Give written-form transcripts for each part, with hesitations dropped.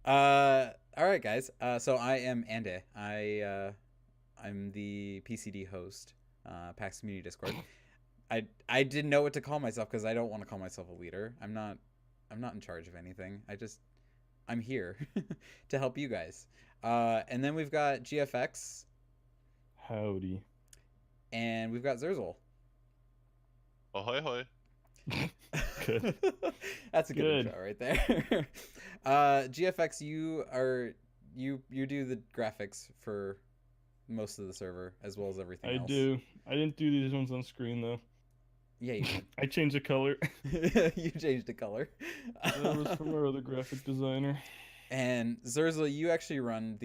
All right, guys. So I am Andeh. I'm the PCD host, PAX Community Discord. I didn't know what to call myself because I don't want to call myself a leader. I'm not in charge of anything. I'm here to help you guys. And then we've got GFX Howdy. and we've got Zerzhul. Ahoy, hoy. Good. That's a good Good. intro right there. GFX, you do the graphics for most of the server as well as everything I else. do. I didn't do these ones on screen though. Yeah, you did. I changed the color. You changed the color. That was from our other graphic designer. And Zerzul, you actually run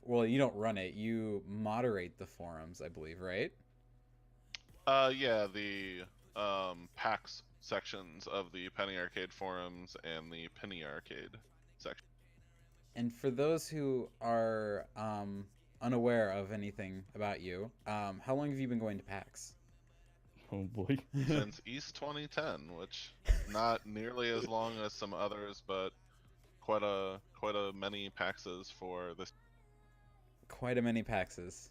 well, you don't run it. You moderate the forums, I believe, right? Yeah, the PAX sections of the Penny Arcade forums and the Penny Arcade section. And for those who are unaware of anything about you, how long have you been going to PAX? Oh boy. Since East 2010, which not nearly as long as some others, but quite a many PAXs for this. Quite a many PAXs.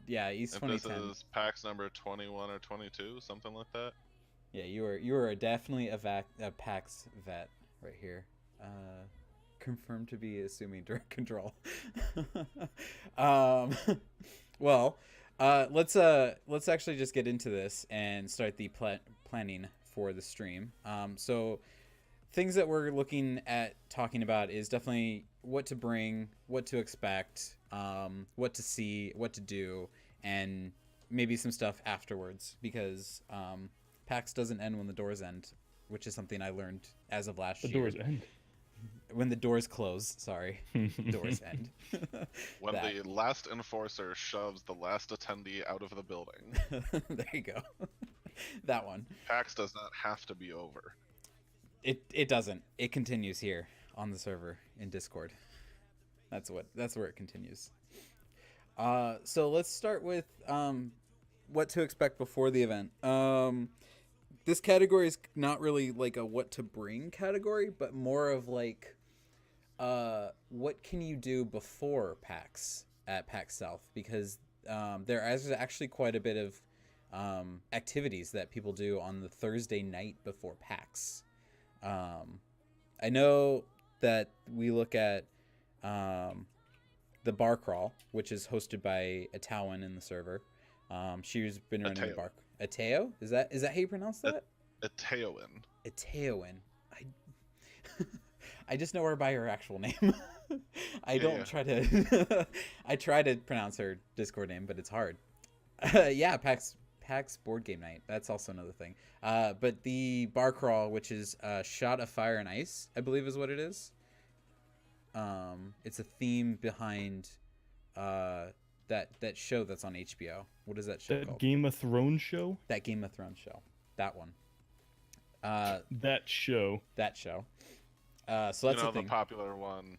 Yeah, East If this 2010. is PAX number 21 or 22, something like that. Yeah, you are definitely a PAX vet right here. Confirmed to be assuming direct control. um, well, let's actually just get into this and start the planning for the stream. So things that we're looking at talking about is definitely what to bring, what to expect, what to see, what to do, and maybe some stuff afterwards because PAX doesn't end when the doors end, which is something I learned as of last The year. doors end. When the doors close, sorry, doors end. When That. the last enforcer shoves the last attendee out of the building. There you go. That one. PAX does not have to be over. It doesn't. It continues here on the server in Discord. That's where it continues. So let's start with what to expect before the event. This category is not really like a what to bring category, but more of like what can you do before PAX at PAX South, because there is actually quite a bit of activities that people do on the Thursday night before PAX. I know that we look at the bar crawl, which is hosted by Atawan in the server. She's been running the bar. Ateo? Is that how you pronounce that? Ateoin. Ateoin. I just know her by her actual name. I don't try to. I try to pronounce her Discord name, but it's hard. Yeah, PAX board game night. That's also another thing. But the bar crawl, which is Shot of Fire and Ice, I believe is what it is. It's a theme behind that show that's on HBO. What is that show That called? Game of Thrones show? That Game of Thrones show. That one. That show. That show. So that's the popular one.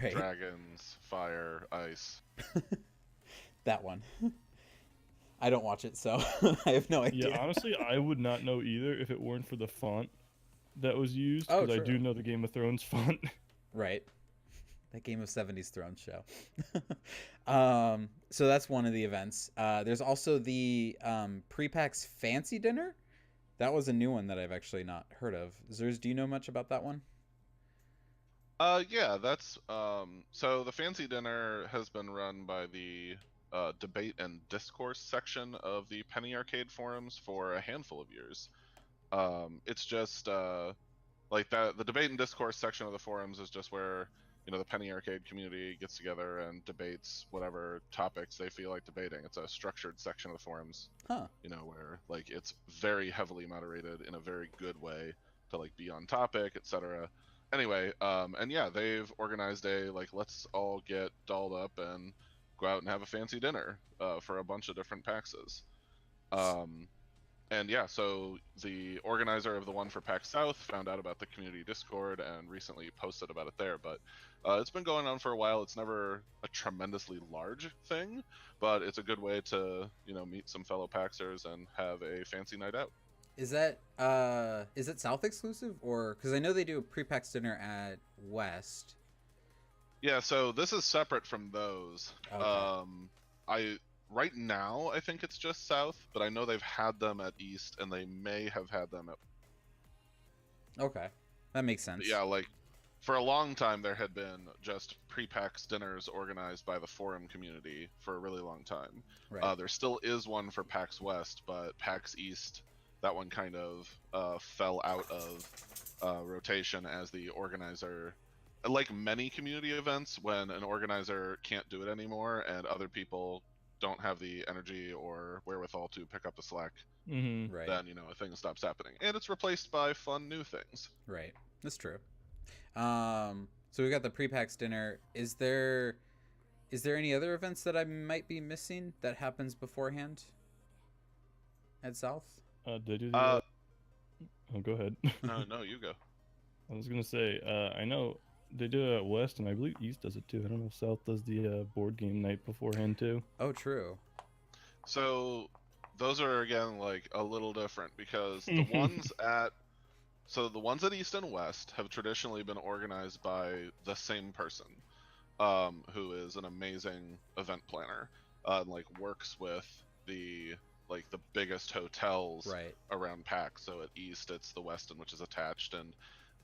Right. Dragons, fire, ice. That one. I don't watch it, so I have no idea. Yeah, honestly, I would not know either if it weren't for the font that was used, Oh, because I true. do know the Game of Thrones font. Right. That Game of 70s Thrones show. So that's one of the events. There's also the pre-PAX fancy dinner. That was a new one that I've actually not heard of. Zers, do you know much about that one? Yeah, that's so the fancy dinner has been run by the debate and discourse section of the Penny Arcade forums for a handful of years. It's just like that. The debate and discourse section of the forums is just where the Penny Arcade community gets together and debates whatever topics they feel like debating. It's a structured section of the forums, Huh. where like it's very heavily moderated in a very good way to like be on topic, etc. Anyway, and yeah, they've organized a like let's all get dolled up and go out and have a fancy dinner for a bunch of different PAXs. And yeah, so the organizer of the one for PAX South found out about the community Discord and recently posted about it there. But it's been going on for a while. It's never a tremendously large thing, but it's a good way to meet some fellow PAXers and have a fancy night out. Is it South exclusive, or because I know they do a pre-PAX dinner at West? Yeah, so this is separate from those. Okay. I right now I think it's just South, but I know they've had them at East, and they may have had them at. Okay. That makes sense. Yeah, like for a long time there had been just pre-PAX dinners organized by the forum community for a really long time. Right. There still is one for PAX West, but PAX East, that one kind of fell out of rotation as the organizer. Like many community events, when an organizer can't do it anymore and other people don't have the energy or wherewithal to pick up the slack, Mm-hmm. Right. then a thing stops happening, and it's replaced by fun new things. Right. That's true. So we got the pre-PAX dinner. Is there any other events that I might be missing that happens beforehand at South? They do the. Uh, Oh, go ahead. no, no, you go. I was gonna say, I know they do it at West, and I believe East does it too. I don't know if South does the board game night beforehand too. Oh, true. So those are again like a little different because the ones at East and West have traditionally been organized by the same person, who is an amazing event planner, and like works with the biggest hotels Right. around PAX. So at East it's the Westin, which is attached, and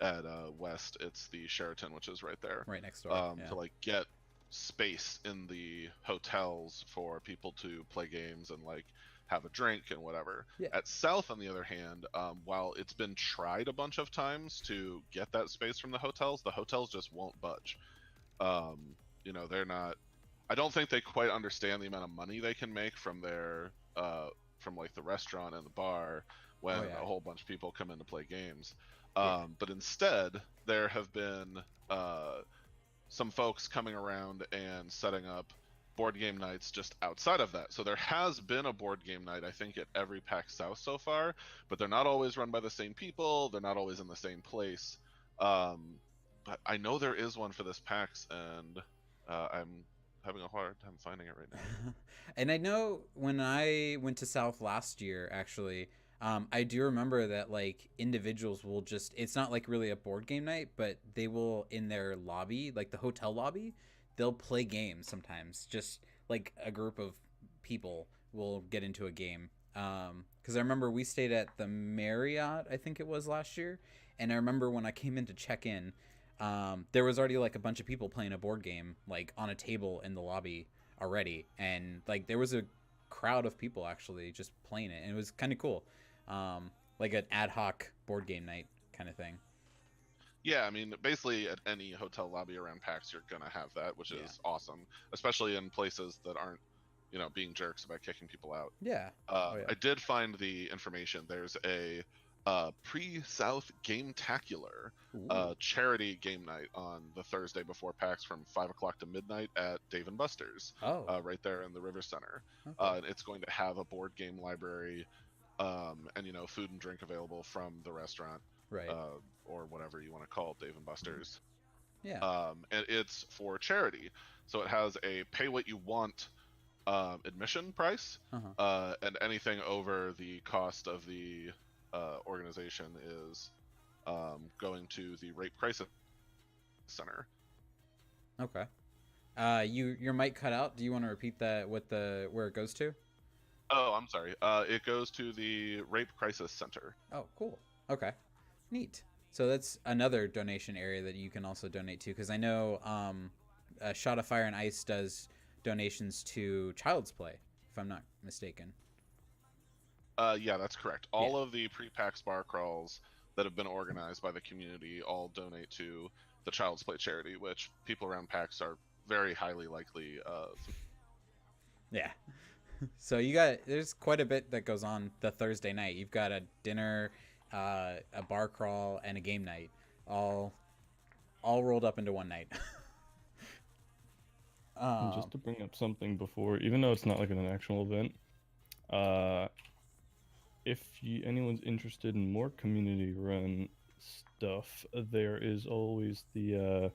at West it's the Sheraton, which is right there. Right next door. Yeah. To like get space in the hotels for people to play games and like have a drink and whatever. Yeah. At South, on the other hand, while it's been tried a bunch of times to get that space from the hotels just won't budge. They're not. I don't think they quite understand the amount of money they can make from their from like the restaurant and the bar when yeah. a whole bunch of people come in to play games. Yeah. But instead, there have been some folks coming around and setting up board game nights just outside of that. So there has been a board game night, I think, at every PAX South so far, but they're not always run by the same people. They're not always in the same place. But I know there is one for this PAX, and I'm having a hard time finding it right now. And I know when I went to South last year, actually, I do remember that like individuals will it's not like really a board game night, but they will in their lobby, like the hotel lobby, they'll play games sometimes. Just like a group of people will get into a game. Because I remember we stayed at the Marriott, I think it was last year, and I remember when I came in to check in, there was already like a bunch of people playing a board game like on a table in the lobby already, and like there was a crowd of people actually just playing it, and it was kind of cool, like an ad hoc board game night kind of thing. Yeah, I mean, basically at any hotel lobby around PAX, you're gonna have that, which is awesome, especially in places that aren't, being jerks about kicking people out. Yeah. I did find the information. There's a pre-South Game-tacular charity game night on the Thursday before PAX from 5 o'clock to midnight at Dave & Buster's, right there in the River Center. Okay. It's going to have a board game library, and food and drink available from the restaurant, Right. or whatever you want to call it, Dave & Buster's. Yeah. And it's for charity, so it has a pay what you want admission price, and anything over the cost of the organization is going to the Rape Crisis Center. Okay. Your mic cut out. Do you want to repeat that? Where it goes to? Oh, I'm sorry. It goes to the Rape Crisis Center. Oh, cool. Okay. Neat. So that's another donation area that you can also donate to, because I know Shot of Fire and Ice does donations to Child's Play, if I'm not mistaken. Yeah, that's correct. All of the pre-PAX bar crawls that have been organized by the community all donate to the Child's Play charity, which people around PAX are very highly likely of. Yeah. So there's quite a bit that goes on the Thursday night. You've got a dinner, a bar crawl, and a game night, all rolled up into one night. Just to bring up something before, even though it's not like an actual event, if anyone's interested in more community-run stuff, there is always the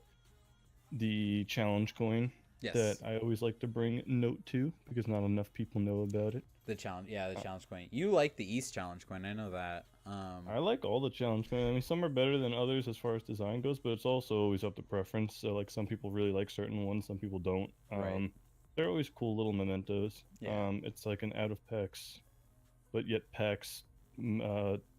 challenge coin Yes. that I always like to bring note to because not enough people know about it. The challenge, yeah, the challenge coin. You like the East challenge coin, I know that. I like all the challenge coins. I mean, some are better than others as far as design goes, but it's also always up to preference. So, like, some people really like certain ones, some people don't. Right. They're always cool little mementos. Yeah. It's like an out of PAX, but yet PAX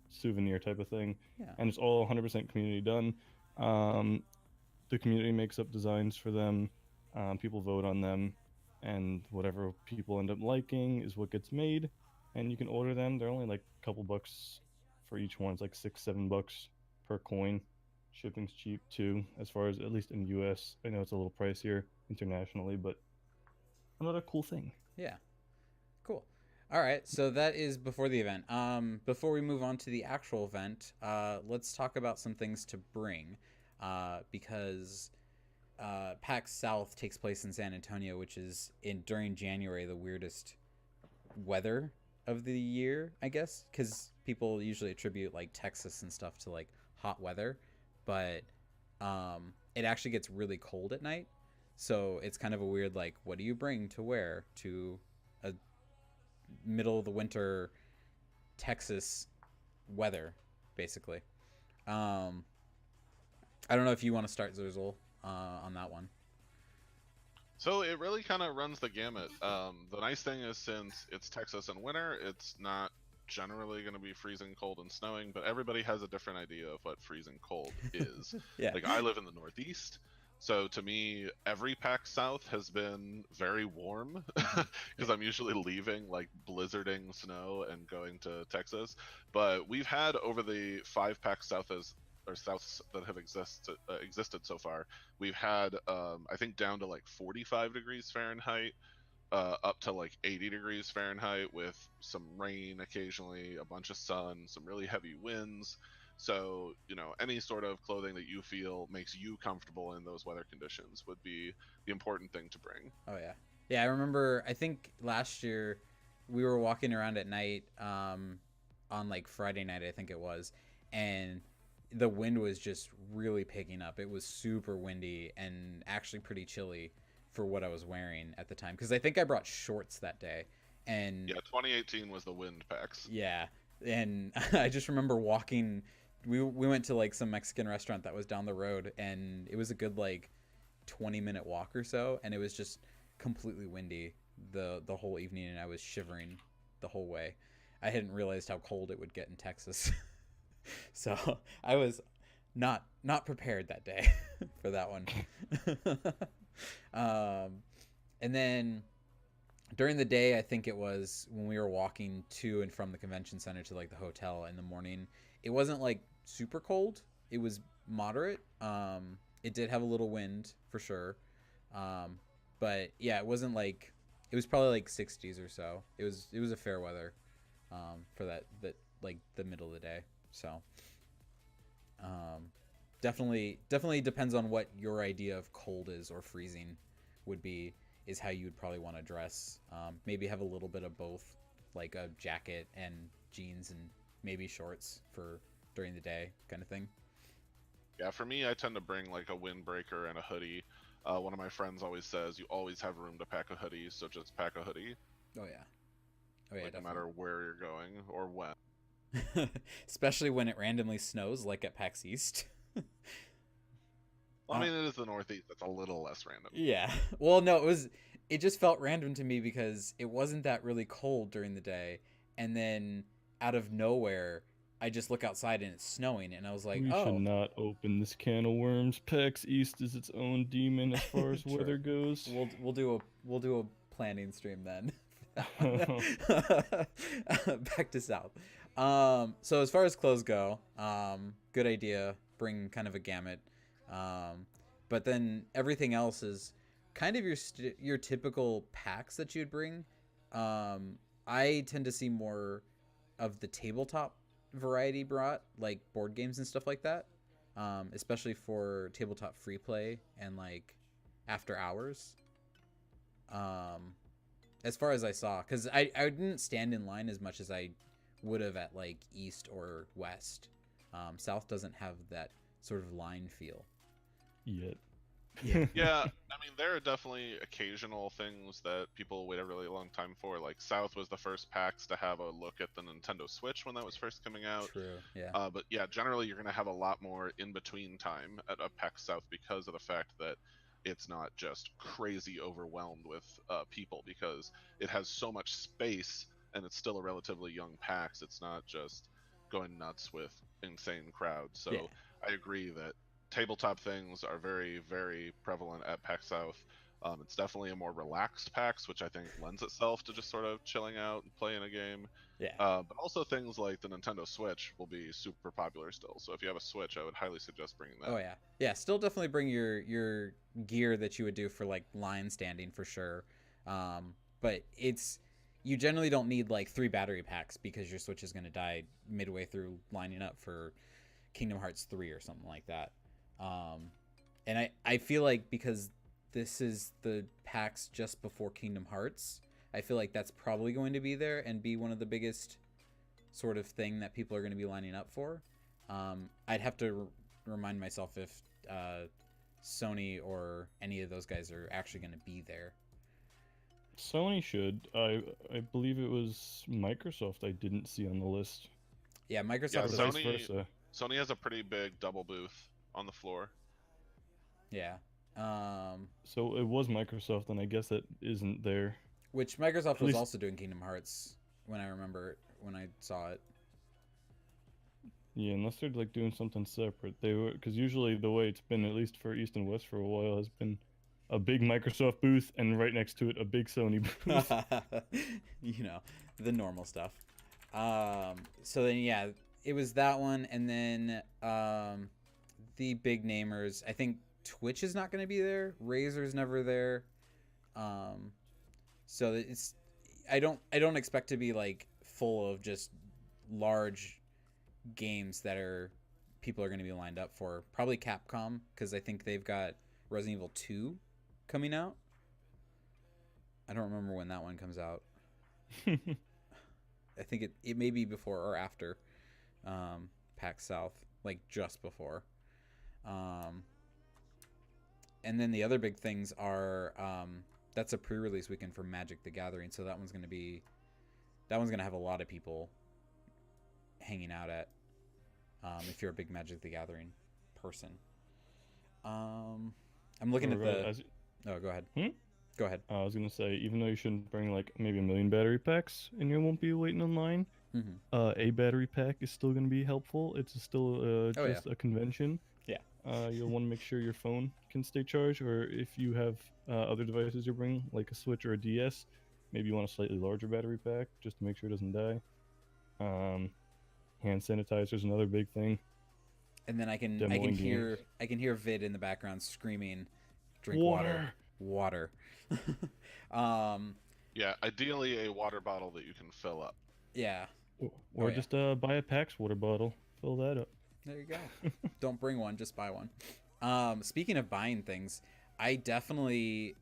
souvenir type of thing. Yeah. And it's all 100% community done. The community makes up designs for them. People vote on them, and whatever people end up liking is what gets made. And you can order them. They're only like a couple bucks for each one. It's like $6-7 per coin. Shipping's cheap too, as far as at least in US. I know it's a little pricier internationally, but another cool thing. Yeah. Cool. All right, so that is before the event. Before we move on to the actual event, let's talk about some things to bring, because PAX South takes place in San Antonio, which is during January, the weirdest weather of the year, I guess, because people usually attribute like Texas and stuff to like hot weather, but it actually gets really cold at night, so it's kind of a weird like, what do you bring to wear to a middle of the winter Texas weather, basically. I don't know if you want to start, Zerzhul, on that one. So it really kind of runs the gamut. The nice thing is, since it's Texas in winter, it's not generally going to be freezing cold and snowing, but everybody has a different idea of what freezing cold is. Yeah. Like, I live in the Northeast, so to me, every PAX South has been very warm because I'm usually leaving like blizzarding snow and going to Texas. But we've had, over the 5 PAX Souths that have existed so far, we've had I think down to like 45 degrees Fahrenheit, up to like 80 degrees Fahrenheit, with some rain occasionally, a bunch of sun, some really heavy winds. So, any sort of clothing that you feel makes you comfortable in those weather conditions would be the important thing to bring. Oh, yeah. Yeah, I remember, I think last year we were walking around at night, on like Friday night, I think it was, and the wind was just really picking up. It was super windy and actually pretty chilly for what I was wearing at the time, because I think I brought shorts that day. And yeah, 2018 was the wind PAX. Yeah, and I just remember walking. We went to like some Mexican restaurant that was down the road, and it was a good like 20-minute walk or so, and it was just completely windy the whole evening, and I was shivering the whole way. I hadn't realized how cold it would get in Texas. So I was not prepared that day for that one. And then during the day, I think it was when we were walking to and from the convention center to like the hotel in the morning, it wasn't like super cold. It was moderate. It did have a little wind for sure. But yeah, it wasn't like, it was probably like 60s or so. It was a fair weather for that like the middle of the day. So definitely depends on what your idea of cold is, or freezing would be, is how you would probably want to dress. Maybe have a little bit of both, like a jacket and jeans and maybe shorts for during the day kind of thing. Yeah, for me, I tend to bring like a windbreaker and a hoodie. One of my friends always says you always have room to pack a hoodie, so just pack a hoodie. Oh yeah. Oh yeah, like, no definitely. matter where you're going or when. Especially when it randomly snows, like at PAX East. Well, I mean, it is the Northeast. It's a little less random. Yeah. Well, no, it just felt random to me because it wasn't that really cold during the day, and then out of nowhere, I just look outside and it's snowing, and I was like, we oh. should not open this can of worms. PAX East is its own demon as far as Sure. weather goes. We'll do a planning stream then. Back to South. So as far as clothes go, good idea. Bring kind of a gamut. But then everything else is kind of your typical packs that you'd bring. I tend to see more of the tabletop variety brought, like board games and stuff like that. Especially for tabletop free play and like after hours. As far as I saw, because I didn't stand in line as much as I would have at like East or West. South doesn't have that sort of line feel Yet. Yeah, I I mean, there are definitely occasional things that people wait a really long time for. Like South was the first PAX to have a look at the Nintendo Switch when that was first coming out. True. Yeah. But yeah, generally you're going to have a lot more in between time at a PAX South because of the fact that it's not just crazy overwhelmed with people, because it has so much space and it's still a relatively young PAX. It's not just going nuts with insane crowds. So Yeah. I agree that tabletop things are very, very prevalent at PAX South. It's definitely a more relaxed PAX, which I think lends itself to just sort of chilling out and playing a game. Yeah. But also things like the Nintendo Switch will be super popular still. So if you have a Switch, I would highly suggest bringing that. Oh yeah. Yeah. Still definitely bring your gear that you would do for like line standing for sure. But you generally don't need like 3 battery packs because your Switch is going to die midway through lining up for Kingdom Hearts 3 or something like that. And I feel like because this is the PAX just before Kingdom Hearts, I feel like that's probably going to be there and be one of the biggest sort of thing that people are going to be lining up for. I'd have to remind myself if Sony or any of those guys are actually going to be there. Sony should. I believe it was Microsoft I didn't see on the list. Yeah, Microsoft. Yeah, is Vice Sony- versa. Sony has a pretty big double booth on the floor. Yeah. So it was Microsoft, and I guess that isn't there. Which Microsoft At was least- also doing Kingdom Hearts when I remember it, when I saw it. Yeah, unless they're like doing something separate. They were, because usually the way it's been, at least for East and West for a while, has been a big Microsoft booth and right next to it a big Sony booth. You know, the normal stuff. So then yeah, it was that one, and then the big namers. I think Twitch is not going to be there. Razer's never there. So it's I don't expect to be like full of just large games that people are going to be lined up for. Probably Capcom, because I think they've got Resident Evil 2 coming out. I don't remember when that one comes out. I think it may be before or after PAX South, like just before. And then the other big things are that's a pre-release weekend for Magic the Gathering, so that one's gonna have a lot of people hanging out at if you're a big Magic the Gathering person. I'm looking at the. Oh, go ahead. Go ahead. I was gonna say, even though you shouldn't bring like maybe 1 million battery packs, and you won't be waiting in line, a battery pack is still gonna be helpful. It's still just a convention. Yeah. You'll want to make sure your phone can stay charged, or if you have other devices you're bringing, like a Switch or a DS, maybe you want a slightly larger battery pack just to make sure it doesn't die. Hand sanitizer is another big thing. And then I can hear Vid in the background screaming, "Drink water." Yeah, ideally a water bottle that you can fill up. Yeah. Or just buy a PAX water bottle, fill that up. There you go. Don't bring one, just buy one. Speaking of buying things, I definitely,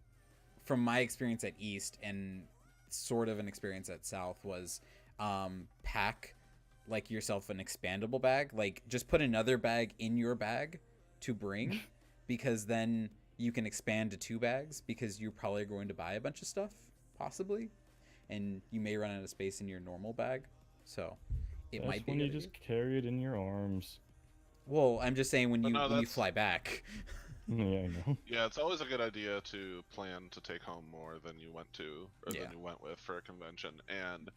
from my experience at East and sort of an experience at South, was pack like yourself an expandable bag. Like just put another bag in your bag to bring, because then you can expand to 2 bags, because you're probably going to buy a bunch of stuff, possibly, and you may run out of space in your normal bag. So it might be when you just carry it in your arms. Well, I'm just saying when you fly back. Yeah, I know. Yeah, it's always a good idea to plan to take home more than you went to, or than you went with for a convention. And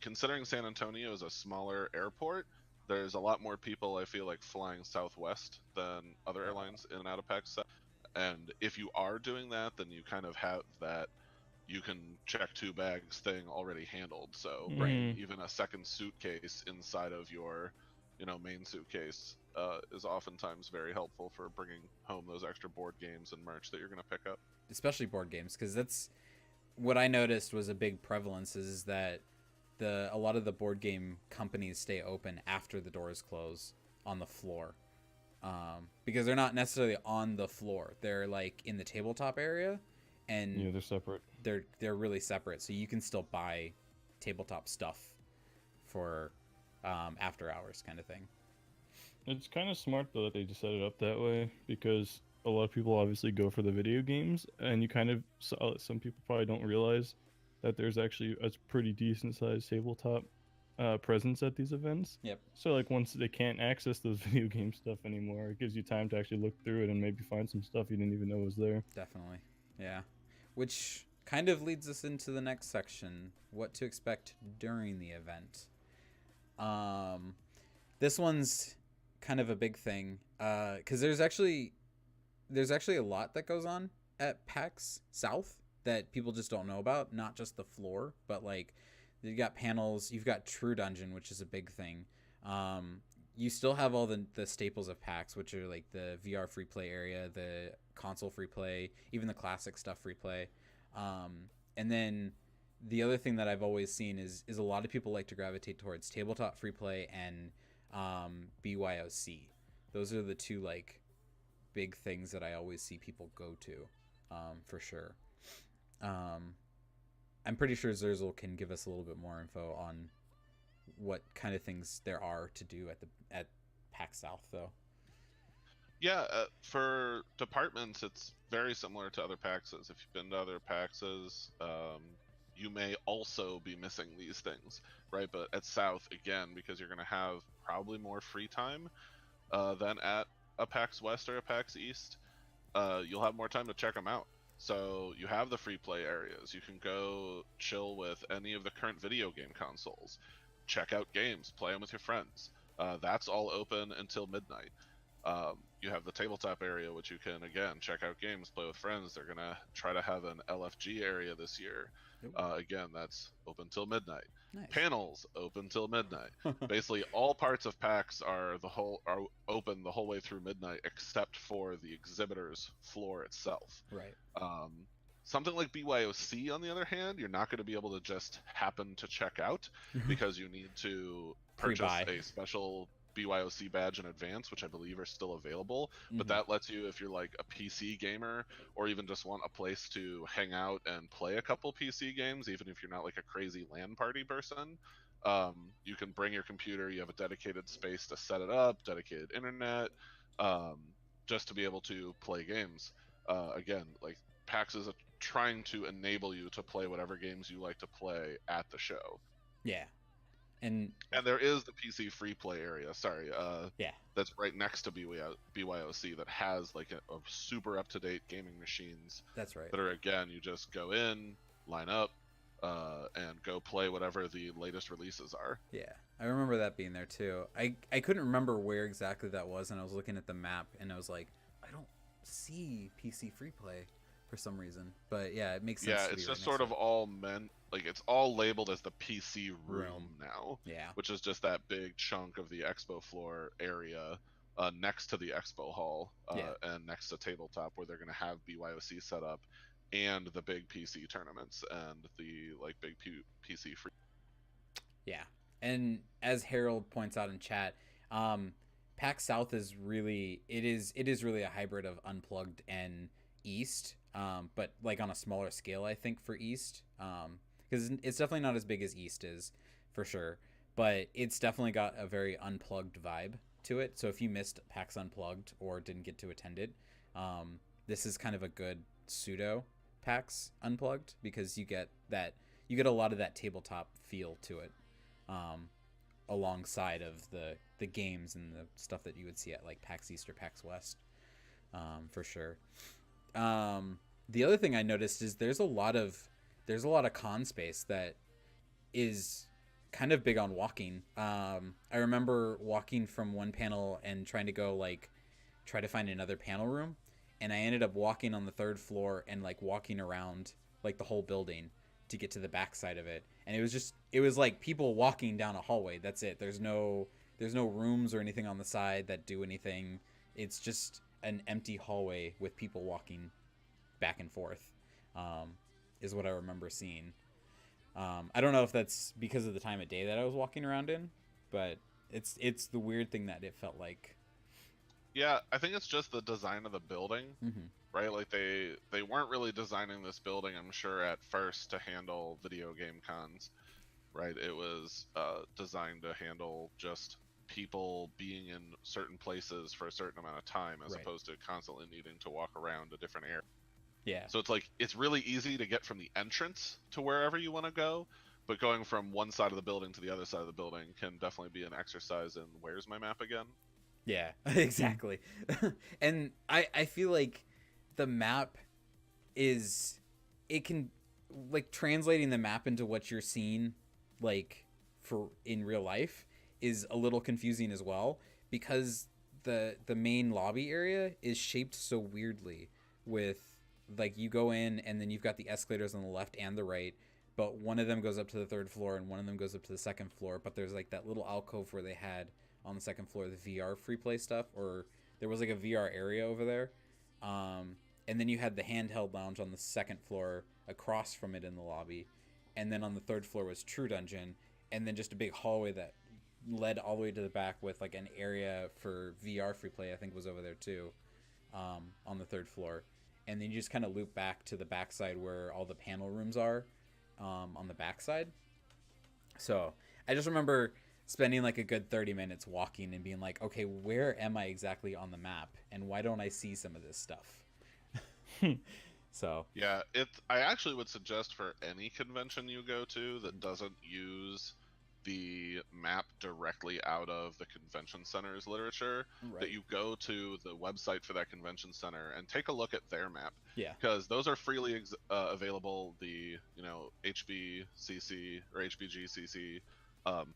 considering San Antonio is a smaller airport, there's a lot more people, I feel like, flying Southwest than other airlines in and out of PAX South. And if you are doing that, then you kind of have that you can check 2 bags thing already handled. So bringing even a second suitcase inside of your main suitcase is oftentimes very helpful for bringing home those extra board games and merch that you're going to pick up. Especially board games, because that's what I noticed was a big prevalence, is that a lot of the board game companies stay open after the doors close on the floor, because they're not necessarily on the floor. They're like in the tabletop area, and yeah, they're separate. They're really separate, so you can still buy tabletop stuff for after hours kind of thing. It's kind of smart though that they just set it up that way, because a lot of people obviously go for the video games, and you kind of some people probably don't realize that there's actually a pretty decent sized tabletop presence at these events. Yep. So like once they can't access those video game stuff anymore, it gives you time to actually look through it and maybe find some stuff you didn't even know was there. Definitely. Yeah. Which kind of leads us into the next section, what to expect during the event. This one's kind of a big thing because there's actually a lot that goes on at PAX South that people just don't know about. Not just the floor, but like you got panels. You've got True Dungeon, which is a big thing. You still have all the staples of PAX, which are like the VR free play area, the console free play, even the classic stuff free play. And then the other thing that I've always seen is a lot of people like to gravitate towards tabletop free play and BYOC. Those are the two like big things that I always see people go to, for sure. I'm pretty sure Zerzhul can give us a little bit more info on what kind of things there are to do at PAX South, though. Yeah, for departments, it's very similar to other PAXs. If you've been to other PAXs, you may also be missing these things, right? But at South, again, because you're going to have probably more free time than at a PAX West or a PAX East, you'll have more time to check them out. So you have the free play areas. You can go chill with any of the current video game consoles, check out games, play them with your friends. That's all open until midnight. You have the tabletop area, which you can, again, check out games, play with friends. They're going to try to have an LFG area this year. Again, that's open till midnight. Nice. Panels open till midnight. Basically, all parts of PAX are open the whole way through midnight, except for the exhibitor's floor itself. Right. Something like BYOC, on the other hand, you're not going to be able to just happen to check out because you need to purchase a special BYOC badge in advance, which I believe are still available. But that lets you, if you're like a PC gamer or even just want a place to hang out and play a couple PC games, even if you're not like a crazy LAN party person, you can bring your computer. You have a dedicated space to set it up, dedicated internet, just to be able to play games. Again, like PAX is trying to enable you to play whatever games you like to play at the show. Yeah. And there is the PC free play area. Sorry, yeah, that's right next to BYOC that has like a super up to date gaming machines. That's right. That are, again, you just go in, line up, and go play whatever the latest releases are. Yeah, I remember that being there too. I couldn't remember where exactly that was, and I was looking at the map, and I was like, I don't see PC free play for some reason. But yeah, it makes sense. Yeah, it's just sort of all meant. Like, it's all labeled as the PC room now. Yeah. Which is just that big chunk of the expo floor area next to the expo hall and next to tabletop, where they're going to have BYOC set up and the big PC tournaments and the like big PC free. Yeah. And as Harold points out in chat, PAX South is really really a hybrid of Unplugged and East, but like on a smaller scale, I think, for East. Because it's definitely not as big as East is, for sure, but it's definitely got a very unplugged vibe to it. So if you missed PAX Unplugged or didn't get to attend it, this is kind of a good pseudo PAX Unplugged, because you get a lot of that tabletop feel to it, alongside of the games and the stuff that you would see at like PAX East or PAX West, for sure. The other thing I noticed is there's a lot of con space that is kind of big on walking. I remember walking from one panel and trying to go try to find another panel room, and I ended up walking on the third floor and like walking around like the whole building to get to the back side of it. And it was like people walking down a hallway. That's it. There's no rooms or anything on the side that do anything. It's just an empty hallway with people walking back and forth. Is what I remember seeing. I don't know if that's because of the time of day that I was walking around in, but it's the weird thing that it felt like. Yeah, I think it's just the design of the building, right? Like they weren't really designing this building, I'm sure, at first to handle video game cons, right? It was designed to handle just people being in certain places for a certain amount of time, as Right. opposed to constantly needing to walk around a different area. Yeah. So it's like it's really easy to get from the entrance to wherever you want to go, but going from one side of the building to the other side of the building can definitely be an exercise in where's my map again. Yeah, exactly. And I feel like the map is, it can, like, translating the map into what you're seeing, like, for in real life is a little confusing as well, because the main lobby area is shaped so weirdly, with, like, you go in and then you've got the escalators on the left and the right, but one of them goes up to the third floor and one of them goes up to the second floor, but there's like that little alcove where they had on the second floor the VR free play stuff, or there was like a VR area over there. And then you had the handheld lounge on the second floor across from it in the lobby, and then on the third floor was True Dungeon, and then just a big hallway that led all the way to the back with like an area for VR free play, I think was over there too, on the third floor. And then you just kind of loop back to the backside where all the panel rooms are, on the backside. So I just remember spending like a good 30 minutes walking and being like, okay, where am I exactly on the map, and why don't I see some of this stuff? So Yeah, I actually would suggest for any convention you go to that doesn't use the map directly out of the convention center's literature, right. that you go to the website for that convention center and take a look at their map. Yeah. Because those are freely available. The HBCC or HBGCC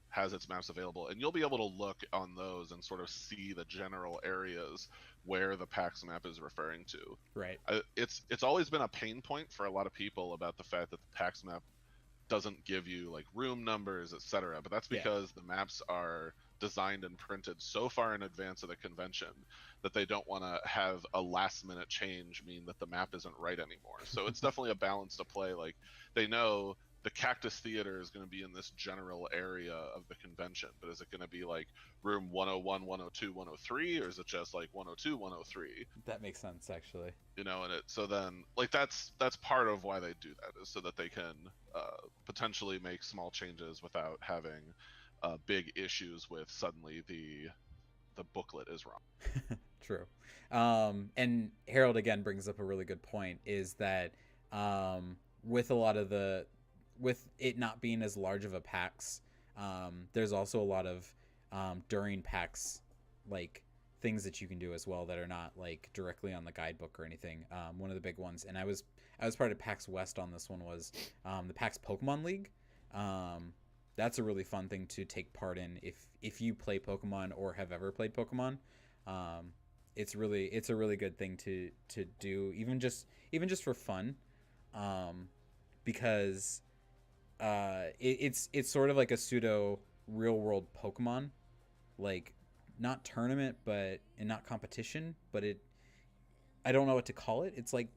has its maps available, and you'll be able to look on those and sort of see the general areas where the PAX map is referring to. Right. It's always been a pain point for a lot of people about the fact that the PAX map doesn't give you like room numbers, etc. But that's because the maps are designed and printed so far in advance of the convention that they don't want to have a last minute change mean that the map isn't right anymore. So it's definitely a balance to play. Like, they know the Cactus Theater is going to be in this general area of the convention, but is it going to be like room 101, 102, 103, or is it just like 102, 103? That makes sense, actually. And so then like that's part of why they do that, is so that they can potentially make small changes without having big issues with suddenly the booklet is wrong. True. And Harold again brings up a really good point, is that with a lot of with it not being as large of a PAX, there's also a lot of during PAX like things that you can do as well that are not like directly on the guidebook or anything. One of the big ones, and I was part of PAX West on this one, was the PAX Pokemon League. That's a really fun thing to take part in if you play Pokemon or have ever played Pokemon. It's a really good thing to do, even just for fun, because it's sort of like a pseudo real world Pokemon, like not tournament, and not competition, but I don't know what to call it. It's like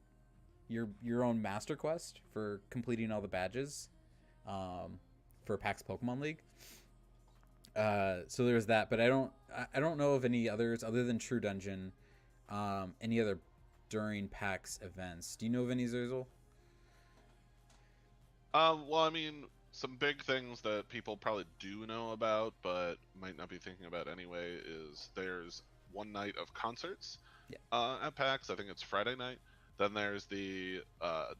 your own master quest for completing all the badges, for PAX Pokemon League. So there's that, but I don't know of any others other than True Dungeon, any other during PAX events. Do you know of any, Zerzhul? Well, I mean, some big things that people probably do know about, but might not be thinking about anyway, is there's one night of concerts at PAX. I think it's Friday night. Then there's the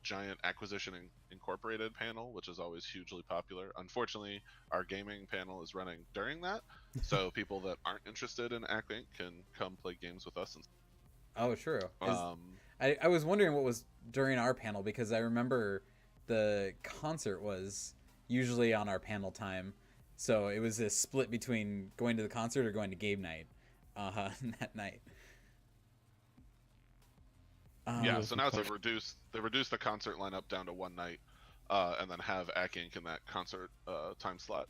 giant Acquisition Incorporated panel, which is always hugely popular. Unfortunately, our gaming panel is running during that, so people that aren't interested in Acq Inc. can come play games with us. Oh, true. I was wondering what was during our panel, because I remember the concert was usually on our panel time, so it was a split between going to the concert or going to game night that night. Yeah, so now they reduced the concert lineup down to one night, and then have Acq Inc. in that concert time slot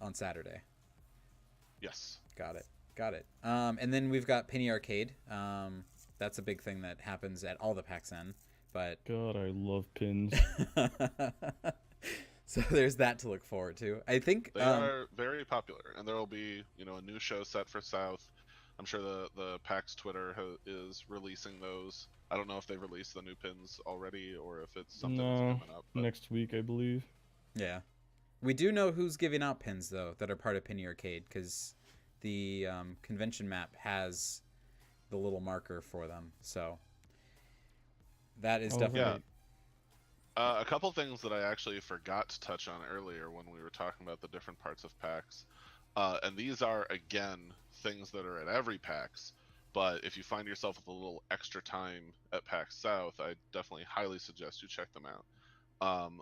on Saturday. Yes. Got it. And then we've got Penny Arcade. That's a big thing that happens at all the PAX N. But God, I love pins. So there's that to look forward to. I think they are very popular, and there will be a new show set for South. I'm sure the PAX Twitter is releasing those. I don't know if they've released the new pins already or if it's something that's coming up. But... next week, I believe. Yeah. We do know who's giving out pins, though, that are part of Penny Arcade, because the convention map has the little marker for them. So that is definitely. Right. A couple things that I actually forgot to touch on earlier when we were talking about the different parts of PAX, and these are again things that are at every PAX. But if you find yourself with a little extra time at PAX South, I definitely highly suggest you check them out.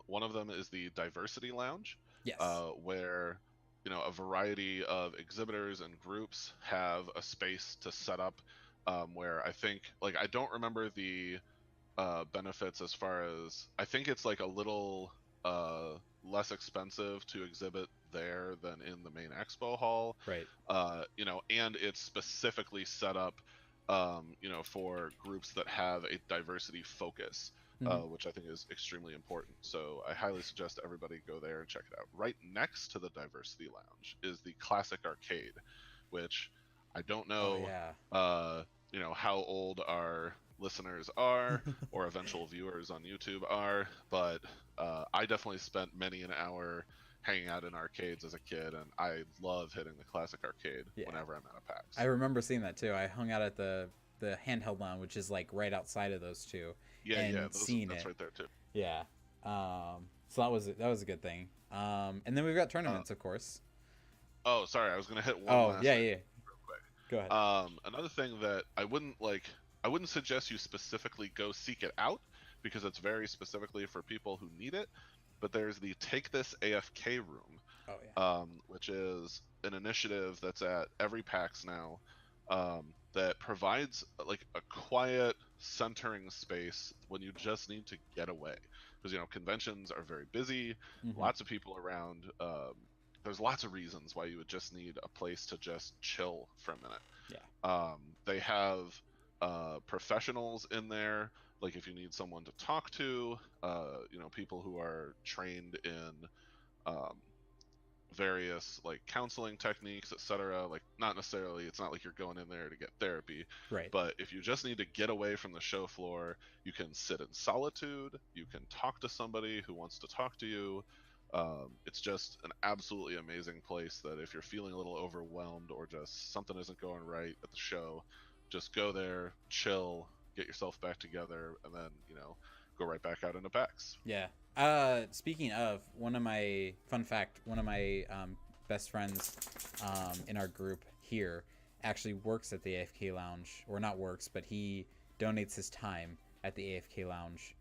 One of them is the Diversity Lounge, Yes. where a variety of exhibitors and groups have a space to set up. Where I think, like, I don't remember the benefits as far as, I think it's like a little less expensive to exhibit there than in the main expo hall. Right. And it's specifically set up for groups that have a diversity focus, which I think is extremely important. So I highly suggest everybody go there and check it out. Right next to the Diversity Lounge is the Classic Arcade, which I don't know, how old our listeners are or eventual viewers on YouTube are, but I definitely spent many an hour hanging out in arcades as a kid, and I love hitting the Classic Arcade whenever I'm at a PAX. I remember seeing that too. I hung out at the handheld lounge, which is like right outside of those two. That's right there too. Yeah. So that was a good thing. And then we've got tournaments, of course. Oh, sorry, I was gonna hit one last thing real quick. Go ahead. Another thing that I wouldn't suggest you specifically go seek it out, because it's very specifically for people who need it. But there's the Take This AFK room, which is an initiative that's at every PAX now, that provides like a quiet, centering space when you just need to get away. Because conventions are very busy, lots of people around. There's lots of reasons why you would just need a place to just chill for a minute. Yeah. They have professionals in there, like if you need someone to talk to, people who are trained in various like counseling techniques, etc. Like, not necessarily, it's not like you're going in there to get therapy, Right. but if you just need to get away from the show floor, you can sit in solitude, you can talk to somebody who wants to talk to you. It's just an absolutely amazing place that if you're feeling a little overwhelmed or just something isn't going right at the show, just go there, chill, get yourself back together, and then go right back out into PAX. Yeah. Speaking of, one of my best friends in our group here actually works at the AFK Lounge, or not works, but he donates his time at the AFK Lounge,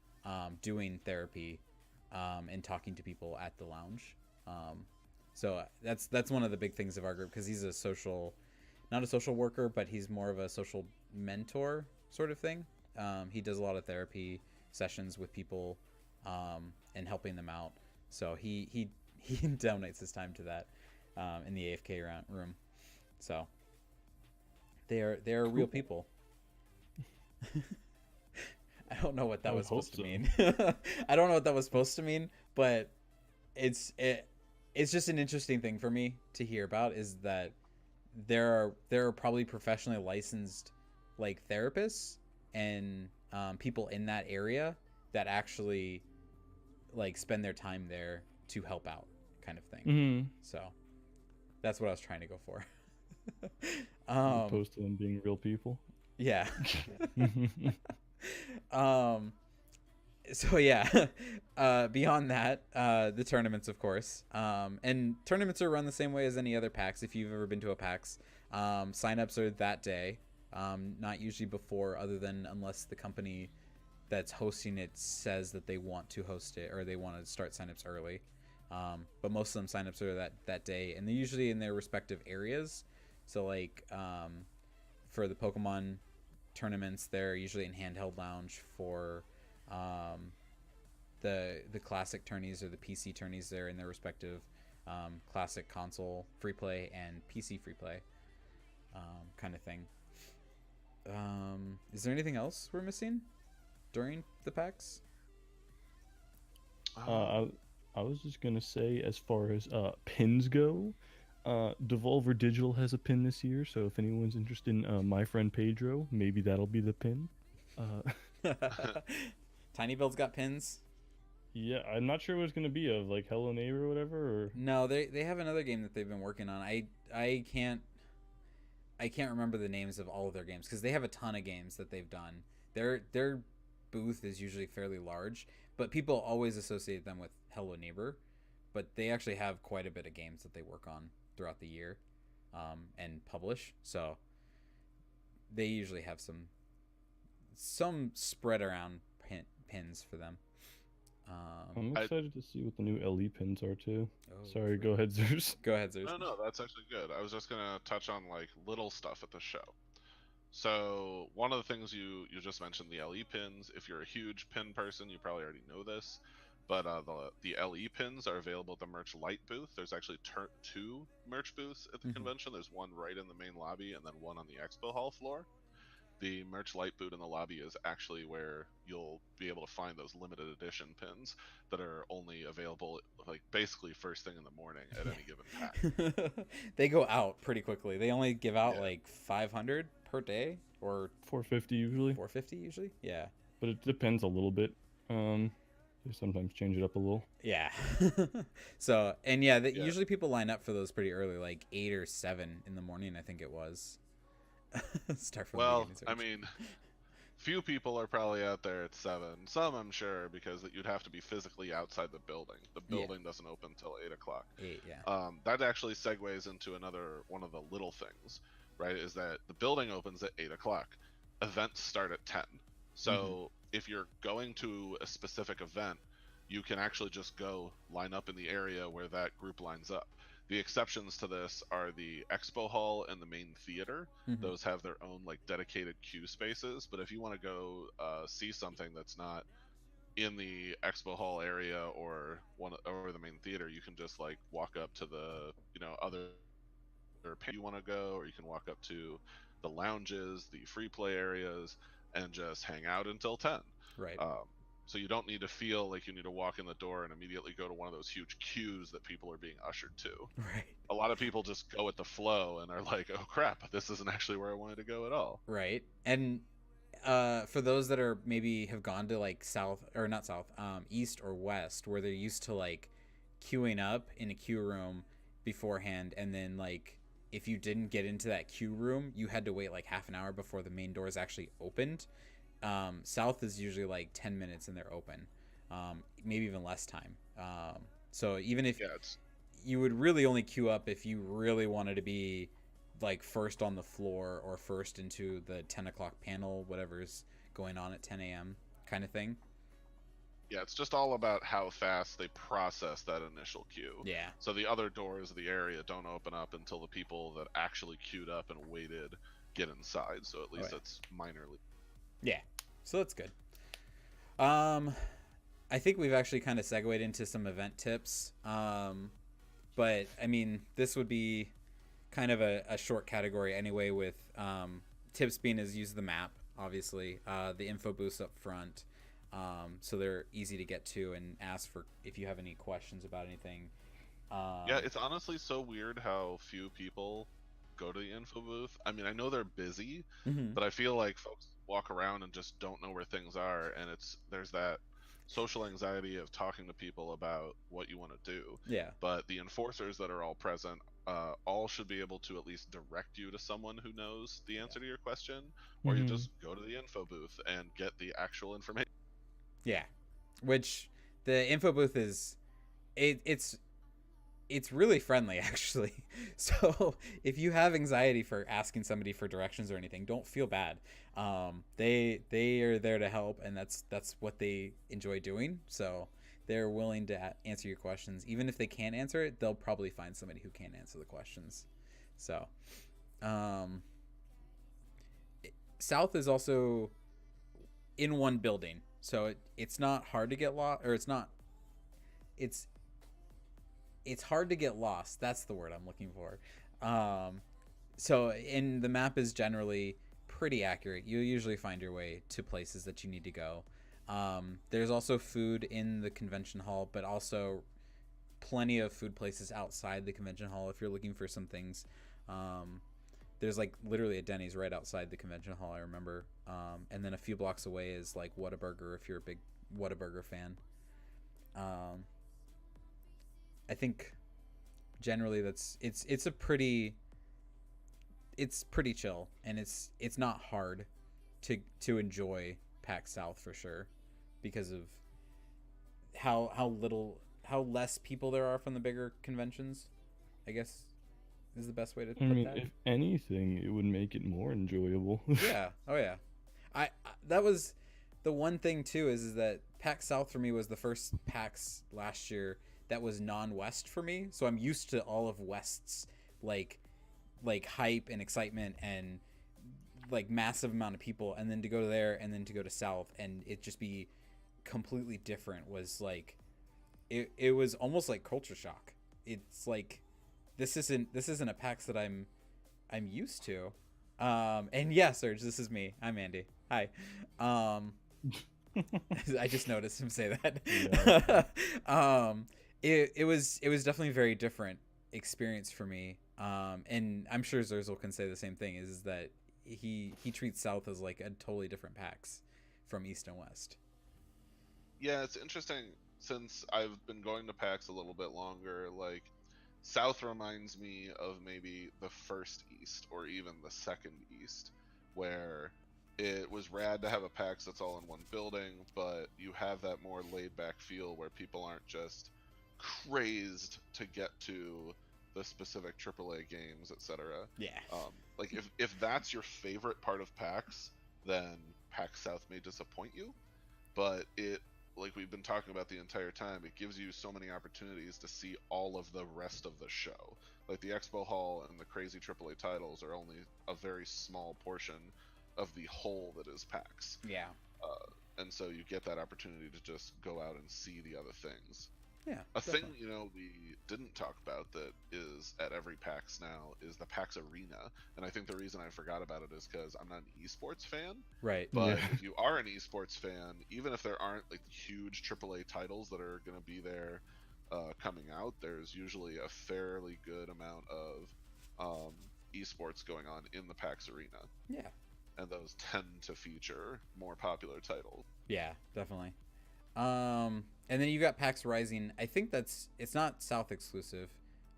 doing therapy and talking to people at the lounge. So that's one of the big things of our group, because he's not a social worker, but he's more of a social mentor sort of thing. He does a lot of therapy sessions with people and helping them out. So he donates his time to that in the AFK room. So they are cool. Real people. I don't know what that was supposed to mean. I don't know what that was supposed to mean, but it's just an interesting thing for me to hear about, is that there are probably professionally licensed like therapists and people in that area that actually like spend their time there to help out, kind of thing. So that's what I was trying to go for. Opposed to them being real people. Yeah. So yeah, beyond that, the tournaments, of course, and tournaments are run the same way as any other PAX. If you've ever been to a PAX, signups are that day, not usually before, other than unless the company that's hosting it says that they want to host it or they want to start signups early. But most of them signups are that day, and they're usually in their respective areas. So like for the Pokemon tournaments, they're usually in handheld lounge. For the classic tourneys or the PC tourneys, they're in their respective classic console free play and PC free play kind of thing. Is there anything else we're missing during the PAX? I was just gonna say, as far as pins go, Devolver Digital has a pin this year, so if anyone's interested in my friend Pedro, maybe that'll be the pin. Tiny Build's got pins. Yeah, I'm not sure what it's gonna be of, like Hello Neighbor or whatever. Or no, they have another game that they've been working on. I can't I can't remember the names of all of their games because they have a ton of games that they've done. Their booth is usually fairly large, but people always associate them with Hello Neighbor, but they actually have quite a bit of games that they work on throughout the year, and publish. So they usually have some spread around pins for them. I'm I- excited to see what the new LE pins are too. Oh, Sorry, go ahead, Zeus. Go ahead, Zeus. No, that's actually good. I was just gonna touch on like little stuff at the show. So one of the things you just mentioned, the LE pins. If you're a huge pin person, you probably already know this, but the LE pins are available at the merch light booth. There's actually two merch booths at the convention. There's one right in the main lobby and then one on the expo hall floor. The merch light booth in the lobby is actually where you'll be able to find those limited edition pins that are only available like basically first thing in the morning at any given pack. They go out pretty quickly. They only give out like 500 per day or 450 usually, 450 usually. Yeah. but it depends a little bit. They sometimes change it up a little. Yeah. So, and yeah, usually people line up for those pretty early, like 8 or 7 in the morning, I think it was. Start from the Well, beginning, I mean, few people are probably out there at 7. Some, I'm sure, because you'd have to be physically outside the building. The building doesn't open until 8 o'clock. 8, yeah. That actually segues into another one of the little things, right? Is that the building opens at 8 o'clock. Events start at 10. So if you're going to a specific event, you can actually just go line up in the area where that group lines up. The exceptions to this are the expo hall and the main theater. Those have their own like dedicated queue spaces. But if you want to go see something that's not in the expo hall area or the main theater, you can just like walk up to the other you want to go, or you can walk up to the lounges, the free play areas, and just hang out until 10. Right. So you don't need to feel like you need to walk in the door and immediately go to one of those huge queues that people are being ushered to. Right. A lot of people just go with the flow and are like, oh crap, this isn't actually where I wanted to go at all. Right. And for those that are maybe have gone to like east or west, where they're used to like queuing up in a queue room beforehand, and then like if you didn't get into that queue room, you had to wait like half an hour before the main doors actually opened. South is usually like 10 minutes and they're open, maybe even less time. So even if you would really only queue up if you really wanted to be like first on the floor or first into the 10 o'clock panel, whatever's going on at 10 a.m. kind of thing. Yeah, it's just all about how fast they process that initial queue. Yeah. So the other doors of the area don't open up until the people that actually queued up and waited get inside. So at least it's minorly. Yeah. So that's good. I think we've actually kind of segued into some event tips. But I mean, this would be kind of a short category anyway, with tips being is use the map, obviously, the info booths up front. So they're easy to get to and ask for if you have any questions about anything. Yeah, it's honestly so weird how few people go to the info booth. I mean, I know they're busy, but I feel like folks walk around and just don't know where things are, and there's that social anxiety of talking to people about what you want to do. Yeah. But the enforcers that are all present all should be able to at least direct you to someone who knows the answer to your question, or you just go to the info booth and get the actual information. Yeah, which the info booth is, it's really friendly actually. So if you have anxiety for asking somebody for directions or anything, don't feel bad. They are there to help, and that's what they enjoy doing. So they're willing to answer your questions. Even if they can't answer it, they'll probably find somebody who can answer the questions. So South is also in one building, so it's not hard to get lost, or it's hard to get lost. That's the word I'm looking for. So the map is generally pretty accurate. You usually find your way to places that you need to go. There's also food in the convention hall, but also plenty of food places outside the convention hall if you're looking for some things. There's like literally a Denny's right outside the convention hall, I remember. And then a few blocks away is like Whataburger if you're a big Whataburger fan. I think generally it's a pretty it's pretty chill, and it's not hard to enjoy PAX South for sure, because of how less people there are from the bigger conventions, I guess is the best way to I put mean, that. if anything, it would make it more enjoyable. Yeah. Oh yeah. I that was the one thing too is that PAX South for me was the first PAX last year that was non-West for me. So I'm used to all of West's like hype and excitement and like massive amount of people, and then to go there and then to go to South and it just be completely different was like it was almost like culture shock. It's like this isn't a PAX that I'm used to. And yeah, Serge, this is me. I'm Andy. Hi. I just noticed him say that. Yeah. It was definitely a very different experience for me. And I'm sure Zerzhul can say the same thing. Is that he treats South as like a totally different PAX from East and West. Yeah, it's interesting since I've been going to PAX a little bit longer. Like, South reminds me of maybe the first East or even the second East, where it was rad to have a PAX that's all in one building, but you have that more laid back feel where people aren't just crazed to get to the specific AAA games, etc. Yeah. Like if that's your favorite part of PAX, then PAX South may disappoint you, but it, like we've been talking about the entire time, it gives you so many opportunities to see all of the rest of the show. Like the expo hall and the crazy AAA titles are only a very small portion of the whole that is PAX. Yeah. And so you get that opportunity to just go out and see the other things. Yeah. A definitely. thing, we didn't talk about that is at every PAX now is the PAX Arena. And I think the reason I forgot about it is because I'm not an esports fan. Right. But Yeah. if you are an esports fan, even if there aren't like huge AAA titles that are going to be there coming out, there's usually a fairly good amount of esports going on in the PAX Arena. Yeah. And those tend to feature more popular titles. Yeah, definitely. And then you got PAX Rising. I think it's not South exclusive.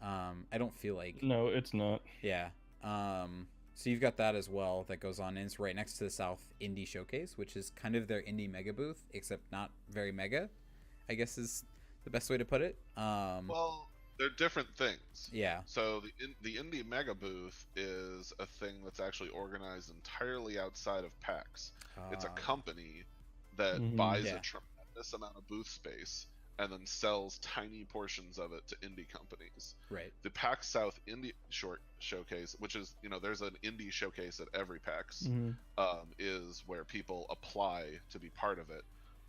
I don't feel like. No, it's not. Yeah. So you've got that as well that goes on, and it's right next to the South Indie Showcase, which is kind of their indie mega booth, except not very mega, I guess is the best way to put it. Well, they're different things. Yeah. So the indie mega booth is a thing that's actually organized entirely outside of PAX. It's a company that buys Yeah. a tremendous amount of booth space and then sells tiny portions of it to indie companies. Right. The PAX South Indie Showcase, which is, there's an indie showcase at every PAX, is where people apply to be part of it,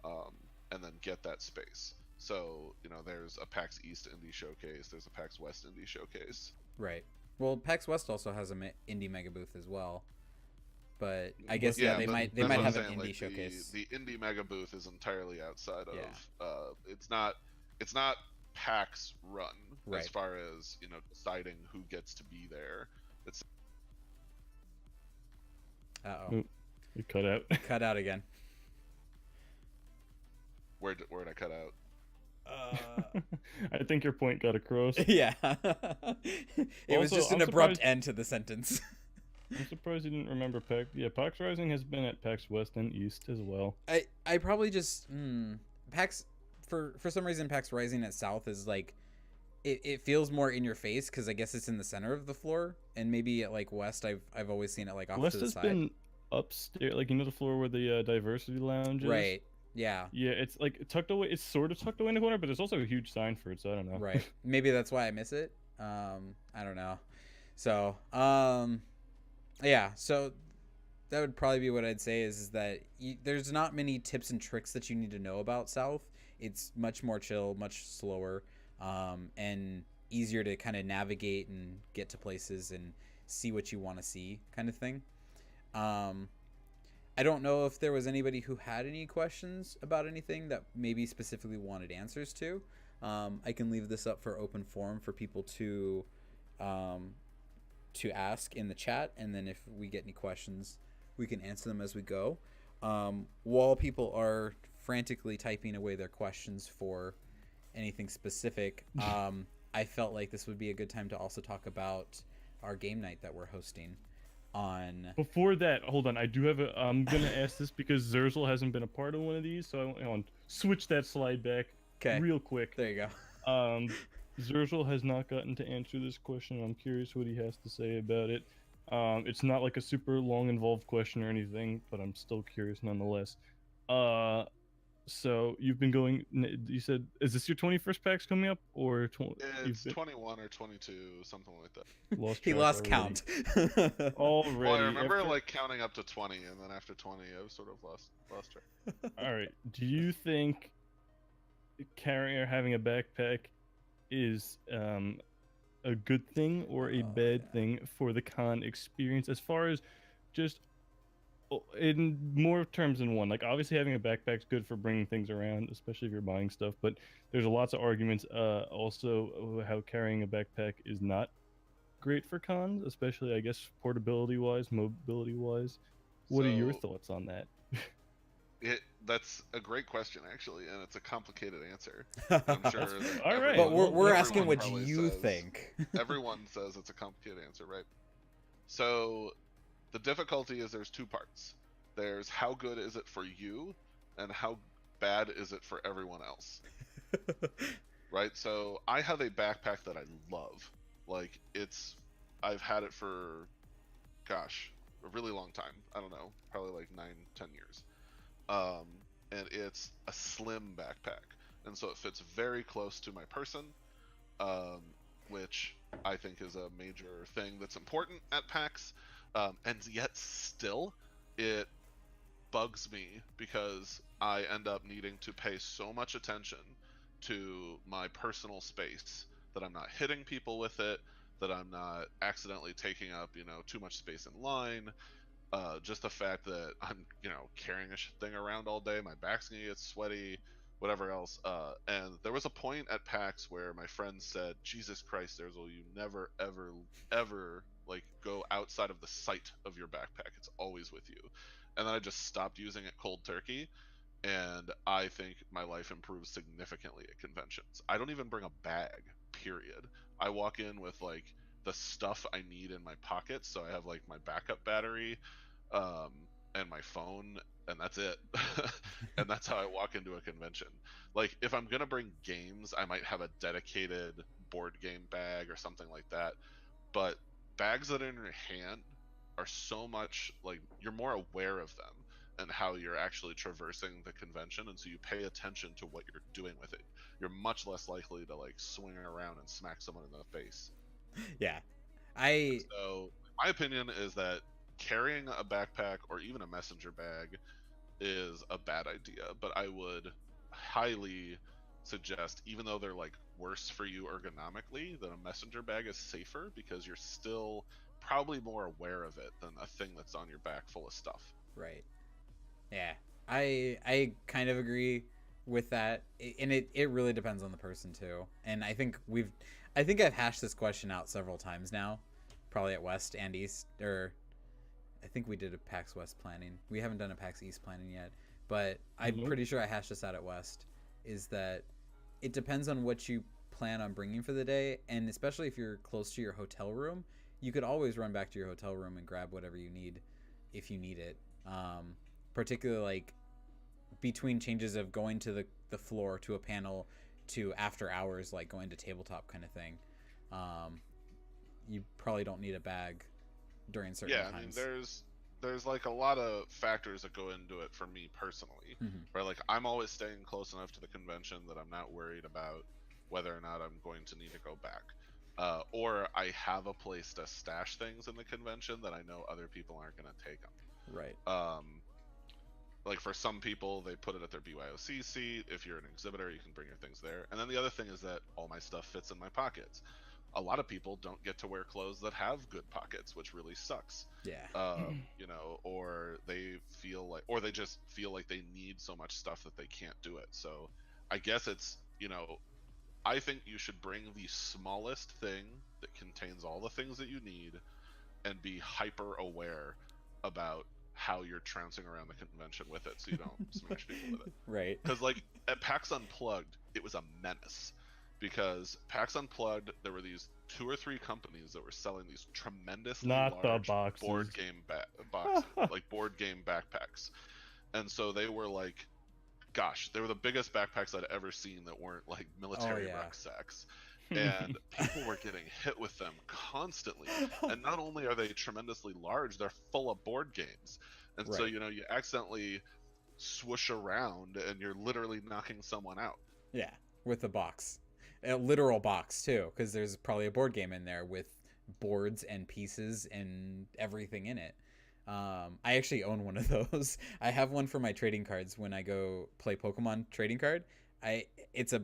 and then get that space. So, there's a PAX East Indie Showcase, there's a PAX West Indie Showcase. Right. Well, PAX West also has a indie mega booth as well. But I guess they might have an indie showcase. The indie mega booth is entirely outside of. Yeah. It's not PAX run Right. as far as deciding who gets to be there. It's Uh-oh. It cut out. Cut out again. where'd I cut out? I think your point got across. Yeah. It was Also, just an I'm abrupt surprised- end to the sentence. I'm surprised you didn't remember PAX. Yeah, PAX Rising has been at PAX West and East as well. I probably just PAX for some reason PAX Rising at South is like it feels more in your face because I guess it's in the center of the floor, and maybe at like West I've always seen it like off West to the has side. been upstairs, like the floor where the diversity lounge is. Right. Yeah. Yeah, it's like tucked away. It's sort of tucked away in the corner, but there's also a huge sign for it. So I don't know. Right. Maybe that's why I miss it. I don't know. So yeah. So that would probably be what I'd say is that there's not many tips and tricks that you need to know about South. It's much more chill, much slower, and easier to kind of navigate and get to places and see what you want to see, kind of thing. I don't know if there was anybody who had any questions about anything that maybe specifically wanted answers to. I can leave this up for open forum for people to ask in the chat, and then if we get any questions, we can answer them as we go. While people are frantically typing away their questions for anything specific, I felt like this would be a good time to also talk about our game night that we're hosting. on. Before that, hold on. I do have a. I'm gonna ask this because Zerzhul hasn't been a part of one of these, so I want to switch that slide back Okay, real quick. there you go. Zerzhul has not gotten to answer this question. I'm curious what he has to say about it. It's not like a super long, involved question or anything, but I'm still curious nonetheless. So you've been going. You said, is this your 21st PAX coming up, or It's 21 or 22, something like that. lost He track lost already? count. Already. Well, I remember after- like counting up to 20, and then after 20, I was sort of lost track. All right. Do you think carrying or having a backpack is a good thing or a bad thing for the con experience, as far as just in more terms than one? Like, obviously having a backpack's good for bringing things around, especially if you're buying stuff, but there's lots of arguments also how carrying a backpack is not great for cons, especially I guess portability wise, mobility wise. What are your So- thoughts on that? That's a great question, actually, and it's a complicated answer. I'm sure that All right. But we're Well, asking everyone what probably you says- think. Everyone says it's a complicated answer, right? So the difficulty is there's two parts. There's how good is it for you, and how bad is it for everyone else. Right? So I have a backpack that I love. Like, I've had it for, gosh, a really long time. I don't know, probably like 9-10 years. And it's a slim backpack, and so it fits very close to my person, which I think is a major thing that's important at PAX. And yet still, it bugs me because I end up needing to pay so much attention to my personal space that I'm not hitting people with it, that I'm not accidentally taking up, too much space in line. Just the fact that I'm, carrying a thing around all day, my back's gonna get sweaty, whatever else. And there was a point at PAX where my friend said, "Jesus Christ, Zerzhul, you never, ever, ever like go outside of the sight of your backpack. It's always with you." And then I just stopped using it cold turkey, and I think my life improves significantly at conventions. I don't even bring a bag, period. I walk in with like the stuff I need in my pockets, so I have like my backup battery, and my phone, and that's it. And that's how I walk into a convention. Like, if I'm gonna bring games, I might have a dedicated board game bag or something like that. But bags that are in your hand are so much like, you're more aware of them and how you're actually traversing the convention, and so you pay attention to what you're doing with it. You're much less likely to like swing around and smack someone in the face. Yeah. So my opinion is that carrying a backpack or even a messenger bag is a bad idea, but I would highly suggest, even though they're like worse for you ergonomically, that a messenger bag is safer because you're still probably more aware of it than a thing that's on your back full of stuff. Right. Yeah. I kind of agree with that, and it really depends on the person too. And I think I've hashed this question out several times now, probably at West and East, or I think we did a PAX West planning. We haven't done a PAX East planning yet, but I'm pretty sure I hashed this out at West, is that it depends on what you plan on bringing for the day, and especially if you're close to your hotel room, you could always run back to your hotel room and grab whatever you need if you need it. Particularly like between changes of going to the floor to a panel to after hours, like going to tabletop kind of thing. You probably don't need a bag during certain times. I mean, there's like a lot of factors that go into it for me personally. Where like I'm always staying close enough to the convention that I'm not worried about whether or not I'm going to need to go back. Or I have a place to stash things in the convention that I know other people aren't going to take them. Right. Like for some people, they put it at their BYOC seat. If you're an exhibitor, you can bring your things there. And then the other thing is that all my stuff fits in my pockets. A lot of people don't get to wear clothes that have good pockets, which really sucks. Yeah. Or they just feel like they need so much stuff that they can't do it. So I guess it's, I think you should bring the smallest thing that contains all the things that you need and be hyper aware about how you're trouncing around the convention with it, so you don't smash people with it. Right. Because like at PAX Unplugged, it was a menace because PAX Unplugged, there were these 2 or 3 companies that were selling these tremendously Not the large boxes. board game boxes, like board game backpacks. And so they were like, gosh, they were the biggest backpacks I'd ever seen that weren't like military yeah. rucksacks. And people were getting hit with them constantly. And not only are they tremendously large, they're full of board games. And so, Right. you know, you accidentally swoosh around and you're literally knocking someone out. Yeah, with the box. A literal box, too, because there's probably a board game in there with boards and pieces and everything in it. I actually own one of those. I have one for my trading cards when I go play Pokemon trading card. It's a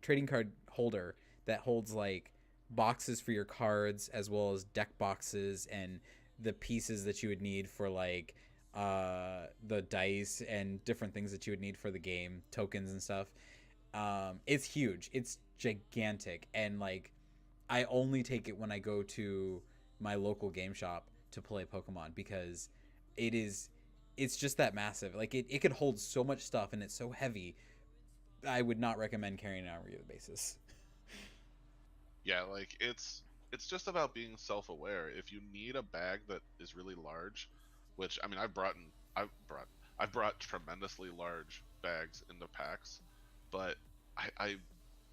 trading card holder that holds like boxes for your cards as well as deck boxes and the pieces that you would need for like the dice and different things that you would need for the game, tokens and stuff. It's huge. It's gigantic, and like I only take it when I go to my local game shop to play Pokemon because it's just that massive. Like it could hold so much stuff and it's so heavy. I would not recommend carrying it on a regular basis. Yeah, like it's just about being self-aware. If you need a bag that is really large, which I mean I've brought tremendously large bags into PAX, but I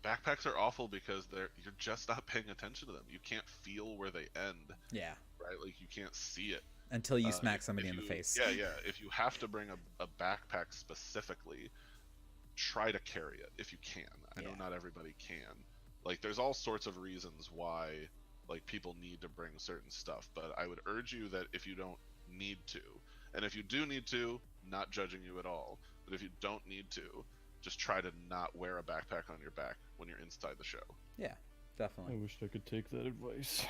backpacks are awful because you're just not paying attention to them. You can't feel where they end. Yeah. Right? Like you can't see it. Until you smack somebody in the face. Yeah. If you have to bring a backpack specifically, try to carry it if you can. I know not everybody can. Like there's all sorts of reasons why like people need to bring certain stuff, but I would urge you that if you don't need to, and if you do need to, not judging you at all, but if you don't need to, just try to not wear a backpack on your back when you're inside the show. Yeah, definitely. I wish I could take that advice.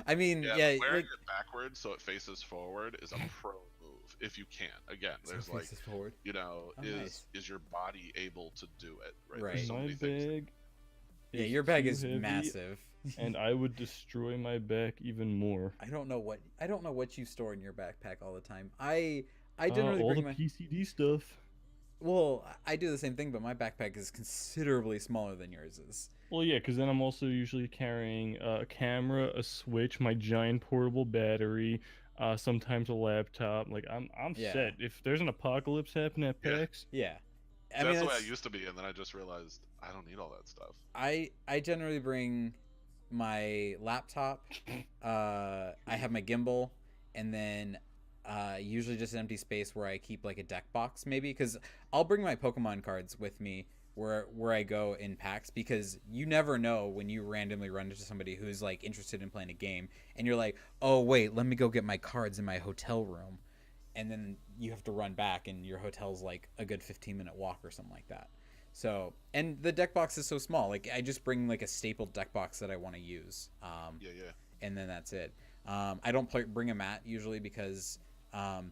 I mean, wearing like, it backwards so it faces forward is a pro move if you can. Again, there's like, forward. you know, nice. is your body able to do it? Right. Right. There's so My many things. bag. Yeah, your bag too is heavy, massive. and I would destroy my back even more. I don't know what you store in your backpack all the time. I generally all bring the my PCD stuff. Well, I do the same thing, but my backpack is considerably smaller than yours is. Well, yeah, because then I'm also usually carrying a camera, a switch, my giant portable battery, sometimes a laptop. Like I'm set. If there's an apocalypse happening at PAX, Yeah. That's the way I used to be, and then I just realized I don't need all that stuff. I generally bring my laptop. I have my gimbal, and then usually just an empty space where I keep like a deck box, maybe, because I'll bring my Pokemon cards with me where I go in PAX, because you never know when you randomly run into somebody who's like interested in playing a game, and you're like, oh wait, let me go get my cards in my hotel room. And then you have to run back, and your hotel's like a good 15-minute walk or something like that. So, and the deck box is so small. Like I just bring like a stapled deck box that I want to use. And then that's it. I don't bring a mat usually because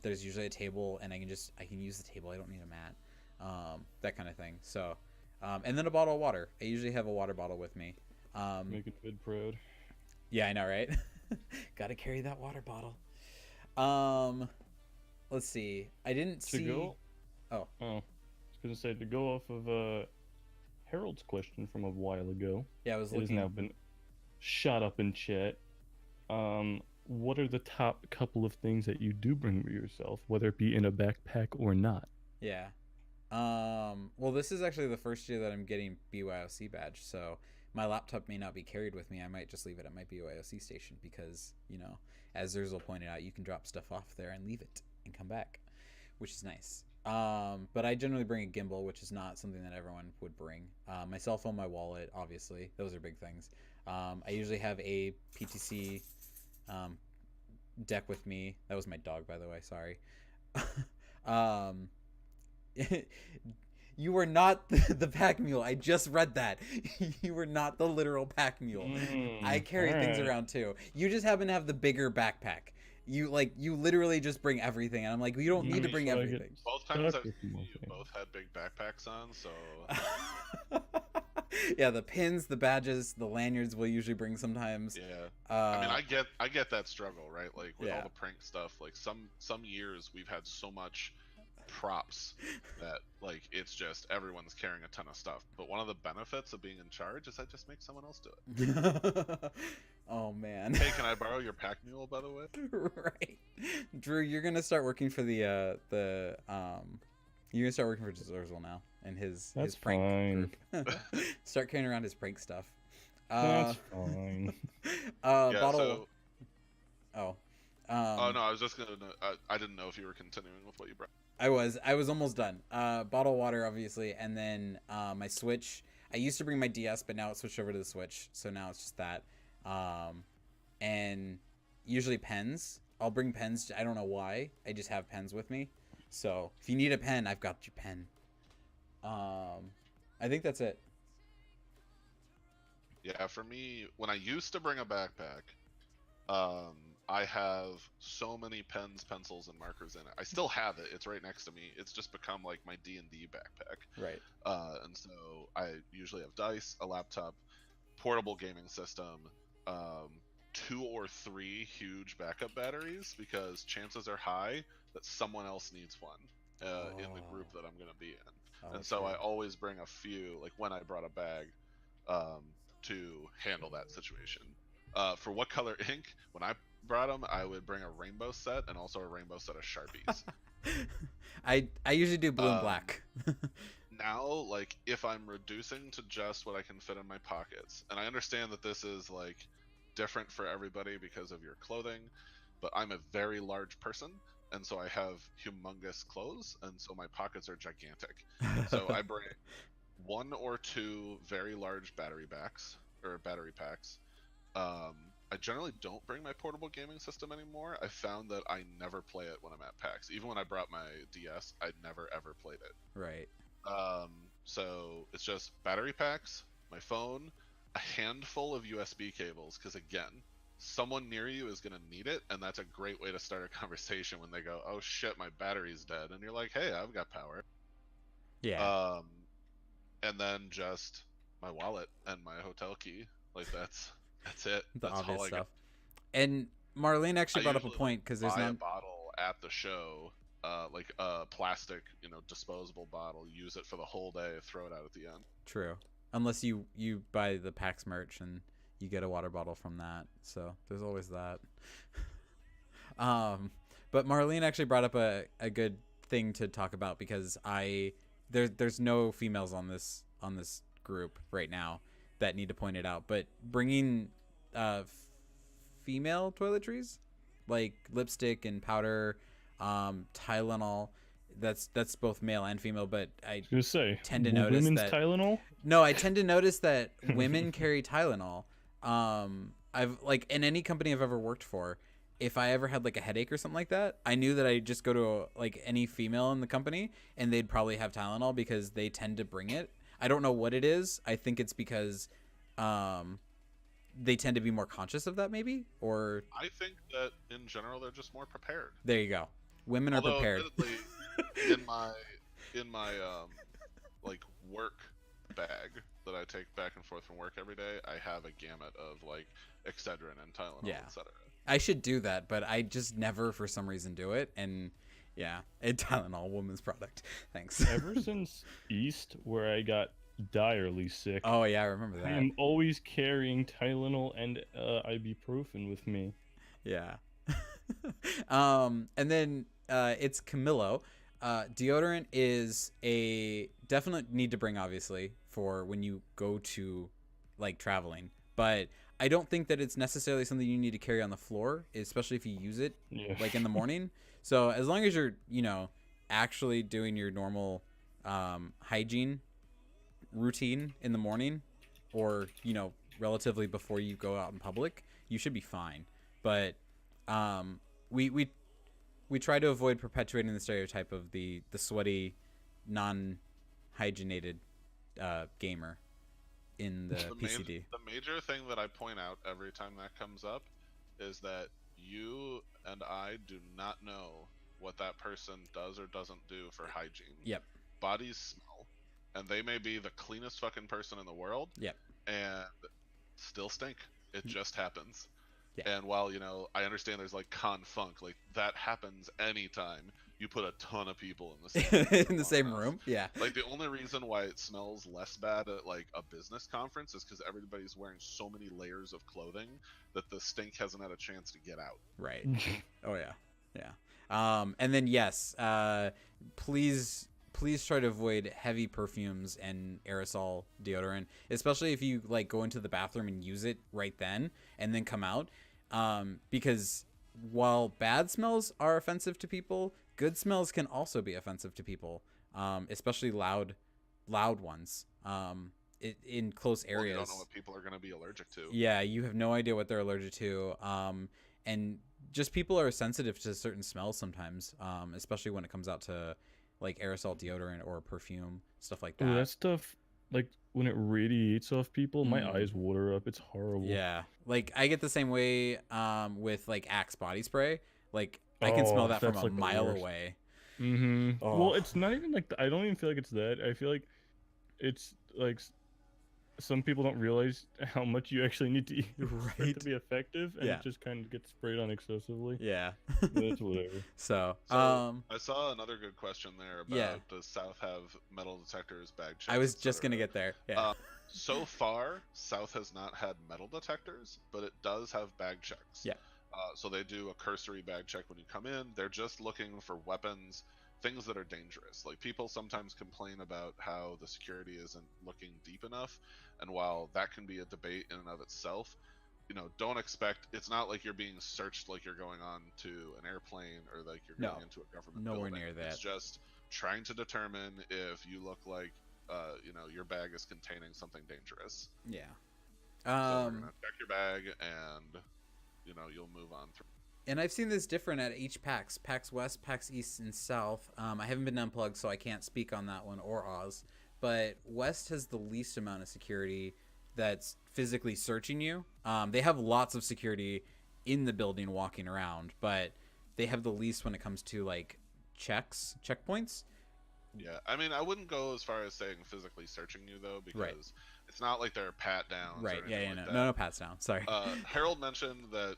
there's usually a table, and I can use the table. I don't need a mat. That kind of thing. So, and then a bottle of water. I usually have a water bottle with me. making Vid proud. Yeah, I know, right? Got to carry that water bottle. Let's see. I didn't see. I was gonna say, to go off of Harold's question from a while ago. Yeah, I was It has looking. now been shot up in chat. What are the top couple of things that you do bring with yourself, whether it be in a backpack or not? Yeah. Well, this is actually the first year that I'm getting BYOC badge, so my laptop may not be carried with me. I might just leave it at my BYOC station because, you know, as Zerzhul pointed out, you can drop stuff off there and leave it and come back, which is nice. But I generally bring a gimbal, which is not something that everyone would bring. My cell phone, my wallet, obviously, those are big things. I usually have a PTC deck with me. That was my dog, by the way. Sorry. You were not the pack mule. I just read that. You were not the literal pack mule. I carry things around too. You just happen to have the bigger backpack. You literally just bring everything, and I'm like, you don't need to bring everything. Both times I've seen you both had big backpacks on, so. Yeah, the pins, the badges, the lanyards we'll usually bring sometimes. Yeah. I mean, I get that struggle, right? Like with all the prank stuff. Like some years we've had so much props that like it's just everyone's carrying a ton of stuff. But one of the benefits of being in charge is I just make someone else do it. Oh man. Hey, can I borrow your pack mule, by the way? Right. Drew, you're gonna start working for you're gonna start working for Zerzhul now and his prank fine. group. Start carrying around his prank stuff. That's fine. Yeah, Bottle. so... Oh. Oh no, I was just gonna. I didn't know if you were continuing with what you brought. I was almost done. Bottled water, obviously, and then my Switch. I used to bring my DS, but now it switched over to the Switch, so now it's just that. And usually pens. I'll bring pens. I don't know why. I just have pens with me. So if you need a pen, I've got your pen. I think that's it. Yeah, for me, when I used to bring a backpack, I have so many pens, pencils, and markers in it. I still have it. It's right next to me. It's just become like my D&D backpack. Right. And so I usually have dice, a laptop, portable gaming system, 2 or 3 huge backup batteries, because chances are high that someone else needs one in the group that I'm going to be in. And so I always bring a few, like when I brought a bag, to handle that situation. For what color ink, when I brought them, I would bring a rainbow set and also a rainbow set of Sharpies. I usually do blue and black. Now, like, if I'm reducing to just what I can fit in my pockets, and I understand that this is like different for everybody because of your clothing, but I'm a very large person, and so I have humongous clothes, and so my pockets are gigantic. So I bring 1 or 2 very large battery packs. I generally don't bring my portable gaming system anymore. I found that I never play it when I'm at PAX. Even when I brought my DS, I never ever played it. Right. So it's just battery packs, my phone, a handful of USB cables, because again, someone near you is going to need it, and that's a great way to start a conversation when they go, oh shit, my battery's dead, and you're like, hey, I've got power. Yeah. And then just my wallet and my hotel key. Like that's it. The That's obvious all I stuff. And Marlene actually brought up a point, because there's buy a not bottle at the show, like a plastic, disposable bottle. Use it for the whole day. Throw it out at the end. true, unless you buy the PAX merch and you get a water bottle from that. So there's always that. But Marlene actually brought up a good thing to talk about, because there's no females on this group right now that need to point it out, but bringing female toiletries like lipstick and powder, Tylenol, that's both male and female, but I tend to notice women's that Tylenol? No, I tend to notice that women carry Tylenol. I've like in any company I've ever worked for, if I ever had like a headache or something like that, I knew that I'd just go to like any female in the company and they'd probably have Tylenol, because they tend to bring it. I don't know what it is. I think it's because they tend to be more conscious of that, maybe, or I think that in general they're just more prepared. there you go. Women are prepared. Admittedly, in my like work bag that I take back and forth from work every day, I have a gamut of like Excedrin and Tylenol, Yeah. etc. I should do that, but I just never, for some reason, do it. And yeah, Tylenol, woman's product. Thanks. Ever since East, where I got direly sick, Oh yeah, I remember that. I am always carrying Tylenol and ibuprofen with me. Yeah. And then it's Camillo. Deodorant is a definite need to bring, obviously, for when you go to like traveling, but I don't think that it's necessarily something you need to carry on the floor, especially if you use it like in the morning. So as long as you're, actually doing your normal hygiene routine in the morning, or, relatively before you go out in public, you should be fine. But we try to avoid perpetuating the stereotype of the sweaty, non-hygienated gamer in the PCD. The major thing that I point out every time that comes up is that you and I do not know what that person does or doesn't do for hygiene. Yep. Bodies smell, and they may be the cleanest fucking person in the world. Yep. And still stink. It just happens. Yeah. And while, I understand there's like con funk, like that happens anytime. you put a ton of people in the same in the same room. Yeah. Like the only reason why it smells less bad at like a business conference is because everybody's wearing so many layers of clothing that the stink hasn't had a chance to get out. Right. Oh yeah. Yeah. And then yes, please try to avoid heavy perfumes and aerosol deodorant, especially if you like go into the bathroom and use it right then and then come out, because while bad smells are offensive to people, good smells can also be offensive to people, especially loud ones. In close areas. Well, you don't know what people are going to be allergic to. Yeah, you have no idea what they're allergic to. And just people are sensitive to certain smells sometimes, especially when it comes out to like aerosol deodorant or perfume, stuff like that. Ooh, that stuff, like when it radiates off people, my eyes water up. It's horrible. Yeah, like I get the same way with like Axe body spray. Like I can smell that from a mile away. Mm-hmm. Oh. Well, it's not even like I don't even feel like it's that. I feel like it's like some people don't realize how much you actually need to eat for it to be effective, and it just kind of gets sprayed on excessively. Yeah. That's whatever. So I saw another good question there about does South have metal detectors, bag checks? I was just gonna get there. Yeah. So far, South has not had metal detectors, but it does have bag checks. Yeah. So they do a cursory bag check when you come in. They're just looking for weapons, things that are dangerous. Like people sometimes complain about how the security isn't looking deep enough, and while that can be a debate in and of itself, you know, don't expect, it's not like you're being searched like you're going on to an airplane or like you're going into a government nowhere building. Near that. It's just trying to determine if you look like you know, your bag is containing something dangerous. Yeah. So we're gonna check your bag and, you know, you'll move on through. And I've seen this different at each PAX. PAX West, PAX East, and South. I haven't been unplugged, so I can't speak on that one, or Oz. But West has the least amount of security that's physically searching you. They have lots of security in the building walking around, but they have the least when it comes to, like, checkpoints. Yeah, I mean, I wouldn't go as far as saying physically searching you, though, because it's not like they're pat downs. Right, or yeah, like that. No pats down, sorry. Harold mentioned that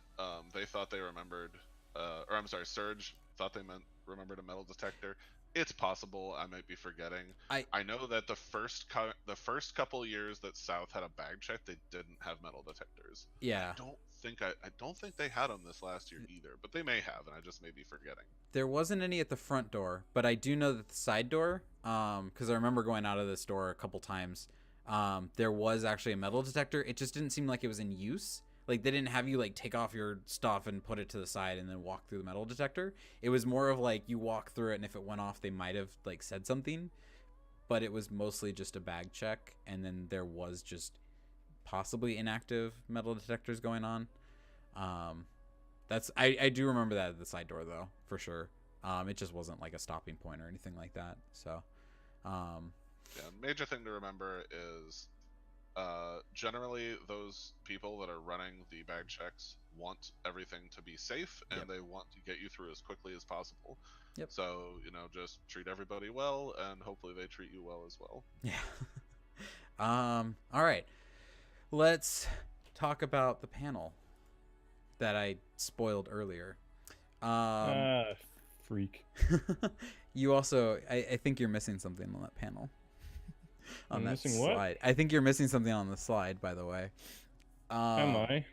they thought they remembered, or I'm sorry, Serge thought they remembered a metal detector. It's possible, I might be forgetting. I know that the first couple years that South had a bag check, they didn't have metal detectors. Yeah. I don't think they had them this last year either, but they may have, and I just may be forgetting. There wasn't any at the front door, but I do know that the side door, because I remember going out of this door a couple times, there was actually a metal detector. It just didn't seem like it was in use. Like they didn't have you like take off your stuff and put it to the side and then walk through the metal detector. It was more of like you walk through it, and if it went off, they might have like said something, but it was mostly just a bag check, and then there was just possibly inactive metal detectors going on. I do remember that at the side door though, for sure. It just wasn't like a stopping point or anything like that. So, yeah, major thing to remember is generally those people that are running the bag checks want everything to be safe, and they want to get you through as quickly as possible. Yep. So, you know, just treat everybody well, and hopefully they treat you well as well. Yeah. All right. Let's talk about the panel that I spoiled earlier. Freak. You also, I think you're missing something on that panel. On that missing slide. What? I think you're missing something on the slide, by the way. Am I?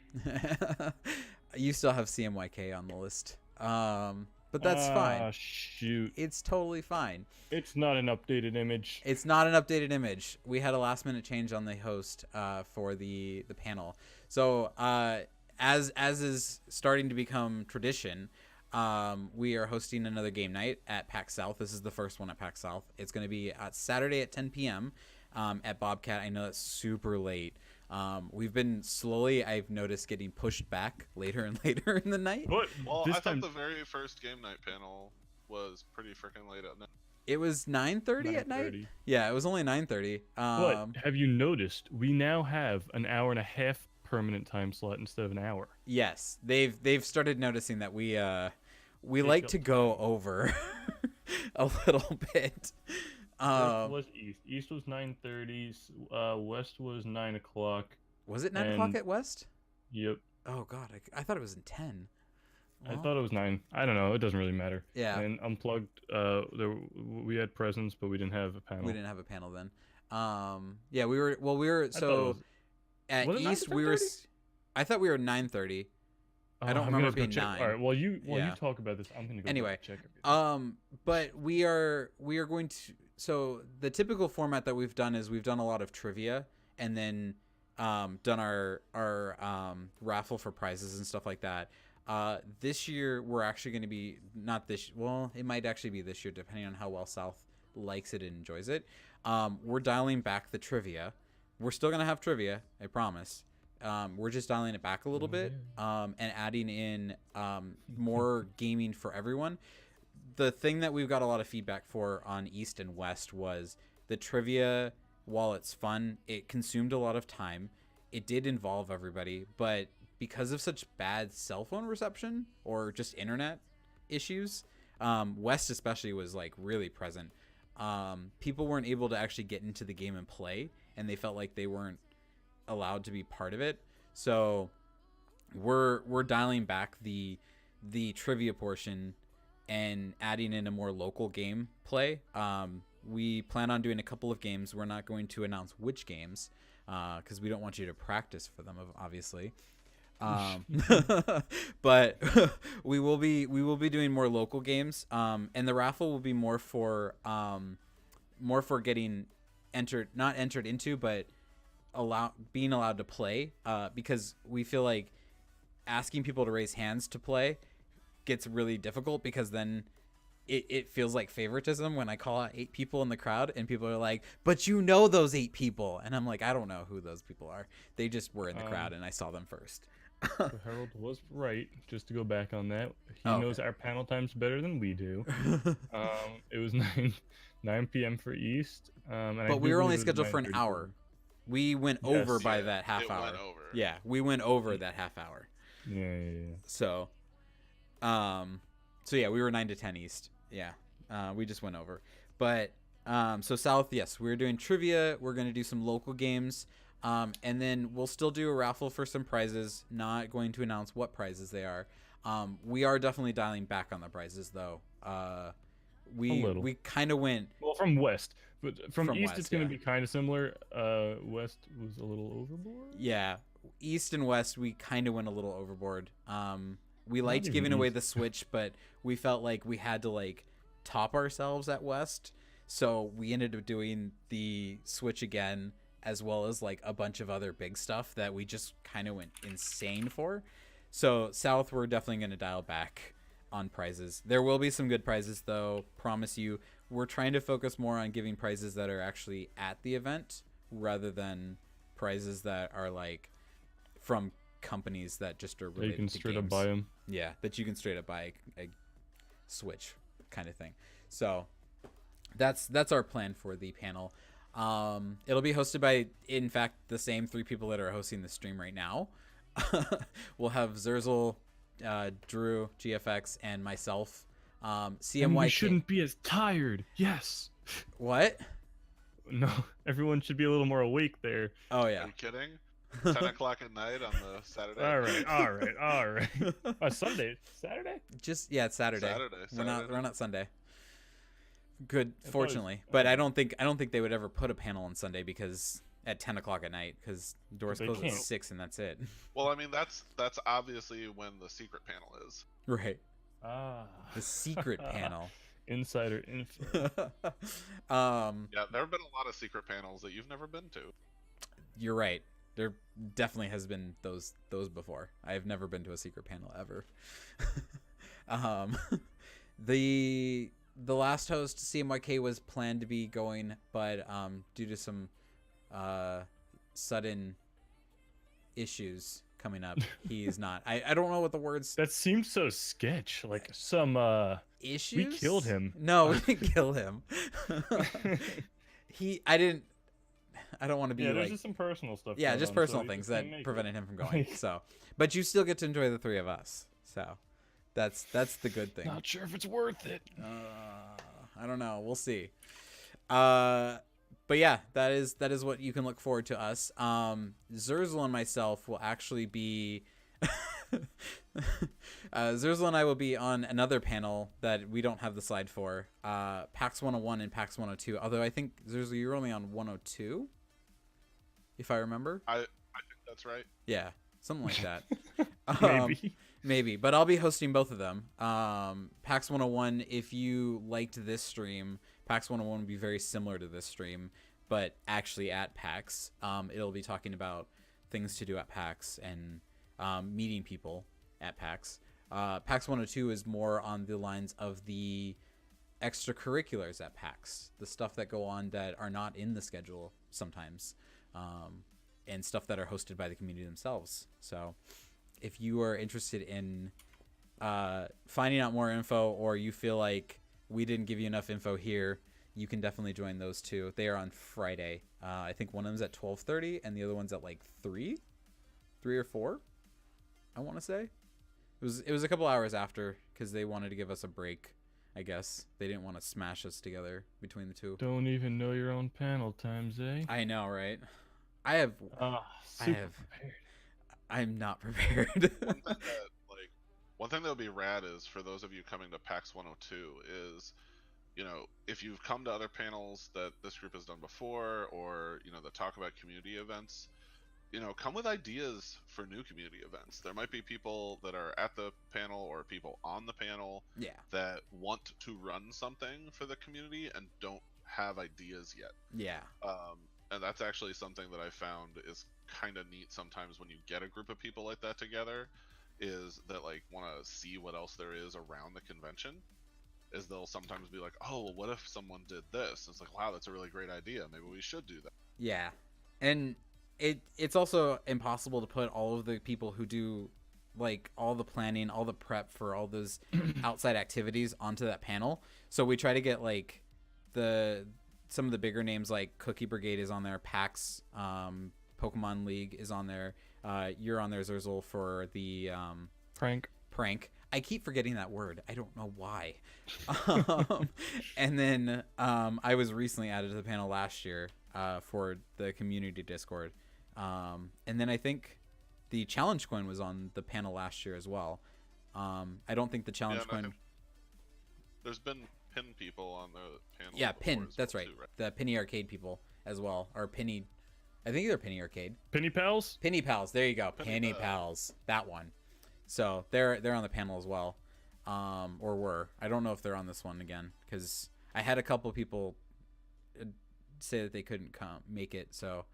You still have CMYK on the list. But that's fine. Shoot. It's totally fine. It's not an updated image. It's not an updated image. We had a last minute change on the host for the panel. So as is starting to become tradition, we are hosting another game night at PAX South. This is the first one at PAX South. It's going to be at Saturday at 10 p.m. At Bobcat. I know it's super late. We've been slowly, I've noticed, getting pushed back later and later in the night. What? Well, I thought the very first game night panel was pretty freaking late at night. It was 9:30 at night? Yeah, it was only 9:30. But have you noticed we now have an hour and a half permanent time slot instead of an hour? Yes, they've started noticing that we like to go over a little bit. West was East. East was 9:30. West was 9 o'clock. Was it 9 o'clock at West? Yep. Oh God, I thought it was in 10. I Well, thought it was 9. I don't know. It doesn't really matter. yeah, And unplugged. We had presents, but we didn't have a panel. we didn't have a panel then. Yeah, we were. Well, we were I thought it so was. at Was it 9 to East. We were. 10:30? I thought we were 9:30. I don't I'm remember gonna go being check. 9. All right. Well, you Yeah. talk about this. I'm gonna go Anyway, check everything. But we are going to. So the typical format that we've done is we've done a lot of trivia and then done our raffle for prizes and stuff like that. This year we're actually going to be not this. Well, it might actually be this year depending on how well South likes it and enjoys it. We're dialing back the trivia. We're still gonna have trivia, I promise. We're just dialing it back a little bit and adding in more gaming for everyone. The thing that we've got a lot of feedback for on East and West was the trivia. While it's fun, it consumed a lot of time. It did involve everybody, but because of such bad cell phone reception or just internet issues, West especially was like really present. People weren't able to actually get into the game and play, and they felt like they weren't allowed to be part of it. So we're dialing back the trivia portion and adding in a more local game play. We plan on doing a couple of games. We're not going to announce which games because we don't want you to practice for them, obviously. But we will be doing more local games, and the raffle will be more for getting not entered into, but being allowed to play, because we feel like asking people to raise hands to play gets really difficult, because then it feels like favoritism when I call out 8 people in the crowd and people are like, but you know those 8 people, and I'm like, I don't know who those people are. They just were in the crowd and I saw them first. So Harold was right. Just to go back on that, he knows our panel times better than we do. It was 9 p.m. for East, but we were only scheduled for an hour. We went over by that half hour. Went over. Yeah, we went over that half hour. Yeah. So yeah, we were 9 to 10 East. Yeah, we just went over. But so South, yes, we're doing trivia. We're going to do some local games. And then we'll still do a raffle for some prizes. Not going to announce what prizes they are. We are definitely dialing back on the prizes, though. We kind of went... Well, from West. But from East, West, it's going to be kind of similar. West was a little overboard. Yeah. East and West, we kind of went a little overboard. We liked giving away the Switch, but we felt like we had to like top ourselves at West, so we ended up doing the Switch again, as well as like a bunch of other big stuff that we just kind of went insane for. So South, we're definitely going to dial back on prizes. There will be some good prizes, though, promise you. We're trying to focus more on giving prizes that are actually at the event rather than prizes that are like from companies that just are related you can to straight games. up buy them. Yeah, that you can straight up buy a Switch kind of thing. So that's our plan for the panel. It'll be hosted by, in fact, the same 3 people that are hosting the stream right now. We'll have Zerzhul, Drew, GFX, and myself. CMYK. And we shouldn't be as tired. Yes. What? No, everyone should be a little more awake there. Oh yeah. Are you kidding? 10 o'clock at night on the Saturday. All right. Sunday, Saturday. It's Saturday. Saturday. We're not Sunday. Good, I thought fortunately, but I don't think they would ever put a panel on Sunday because at 10 o'clock at night, because doors They close at can't. 6 and that's it. Well, I mean that's obviously when the secret panel is. Right. Ah. The secret panel. Insider info. Yeah, there have been a lot of secret panels that you've never been to. You're right. There definitely has been those before. I have never been to a secret panel ever. The last host, CMYK, was planned to be going, but due to some sudden issues coming up, he is not. I don't know what the words. That seems so sketch. Like some Issues? we killed him. No, we didn't kill him. I don't want to be there's like. just some personal stuff. Yeah, going just on, personal so he things just couldn't that make it. prevented him from going. So, but you still get to enjoy the 3 of us. So, that's the good thing. Not sure if it's worth it. I don't know. We'll see. But yeah, that is what you can look forward to us. Zerzhul and myself will actually be Zerzhul and I will be on another panel that we don't have the slide for. PAX 101 and PAX 102. Although I think Zerzhul, you're only on 102, if I remember. I think that's right. Yeah, something like that. Maybe. Maybe, but I'll be hosting both of them. PAX 101, if you liked this stream, PAX 101 would be very similar to this stream, but actually at PAX. It'll be talking about things to do at PAX and meeting people at PAX. PAX 102 is more on the lines of the extracurriculars at PAX, the stuff that go on that are not in the schedule sometimes, and stuff that are hosted by the community themselves. So if you are interested in finding out more info, or you feel like we didn't give you enough info here, you can definitely join those two. They are on Friday. I think one of them's at 12:30 and the other one's at like 3 or 4, I want to say. It was a couple hours after, because they wanted to give us a break, I guess. They didn't want to smash us together between the two. Don't even know your own panel times, eh? I know, right? I have Super prepared. I'm not prepared. One thing that would be rad is, for those of you coming to PAX 102, is, if you've come to other panels that this group has done before, or, that talk about community events, come with ideas for new community events. There might be people that are at the panel, or people on the panel, that want to run something for the community and don't have ideas yet. Yeah. And that's actually something that I found is kind of neat sometimes when you get a group of people like that together, is that want to see what else there is around the convention. Is they'll sometimes be like, oh, well, what if someone did this? It's like, wow, that's a really great idea. Maybe we should do that. Yeah. And it's also impossible to put all of the people who do all the planning, all the prep for all those outside activities onto that panel. So we try to get some of the bigger names, like Cookie Brigade is on there, PAX, Pokemon League is on there. You're on there, Zerzhul, for the prank. I keep forgetting that word. I don't know why. And then I was recently added to the panel last year for the community Discord. And then I think the challenge coin was on the panel last year as well. I don't think the challenge coin. There's been pin people on the panel. Yeah, pin. That's right. Too, right. The Penny Arcade people as well, or Penny. I think they're Penny Arcade. Penny Pals. Penny Pals. There you go. Penny Pals. That one. So they're on the panel as well, or were. I don't know if they're on this one again, because I had a couple people say that they couldn't make it. So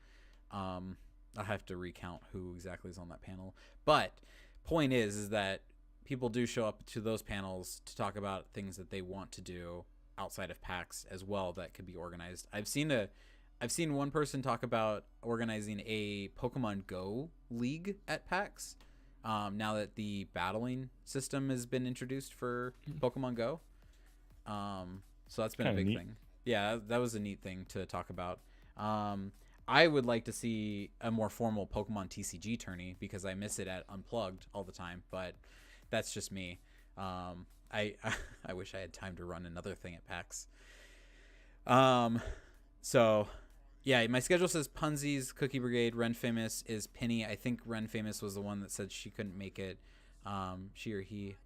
I'll have to recount who exactly is on that panel. But point is that people do show up to those panels to talk about things that they want to do outside of PAX as well that could be organized. I've seen one person talk about organizing a Pokemon Go league at PAX. Now that the battling system has been introduced for Pokemon Go. So that's been a big thing. Yeah, that was a neat thing to talk about. I would like to see a more formal Pokemon TCG tourney, because I miss it at Unplugged all the time, but that's just me. I wish I had time to run another thing at PAX. So yeah, my schedule says Punzies, Cookie Brigade, Ren Famous is Penny. I think Ren Famous was the one that said she couldn't make it. She or he.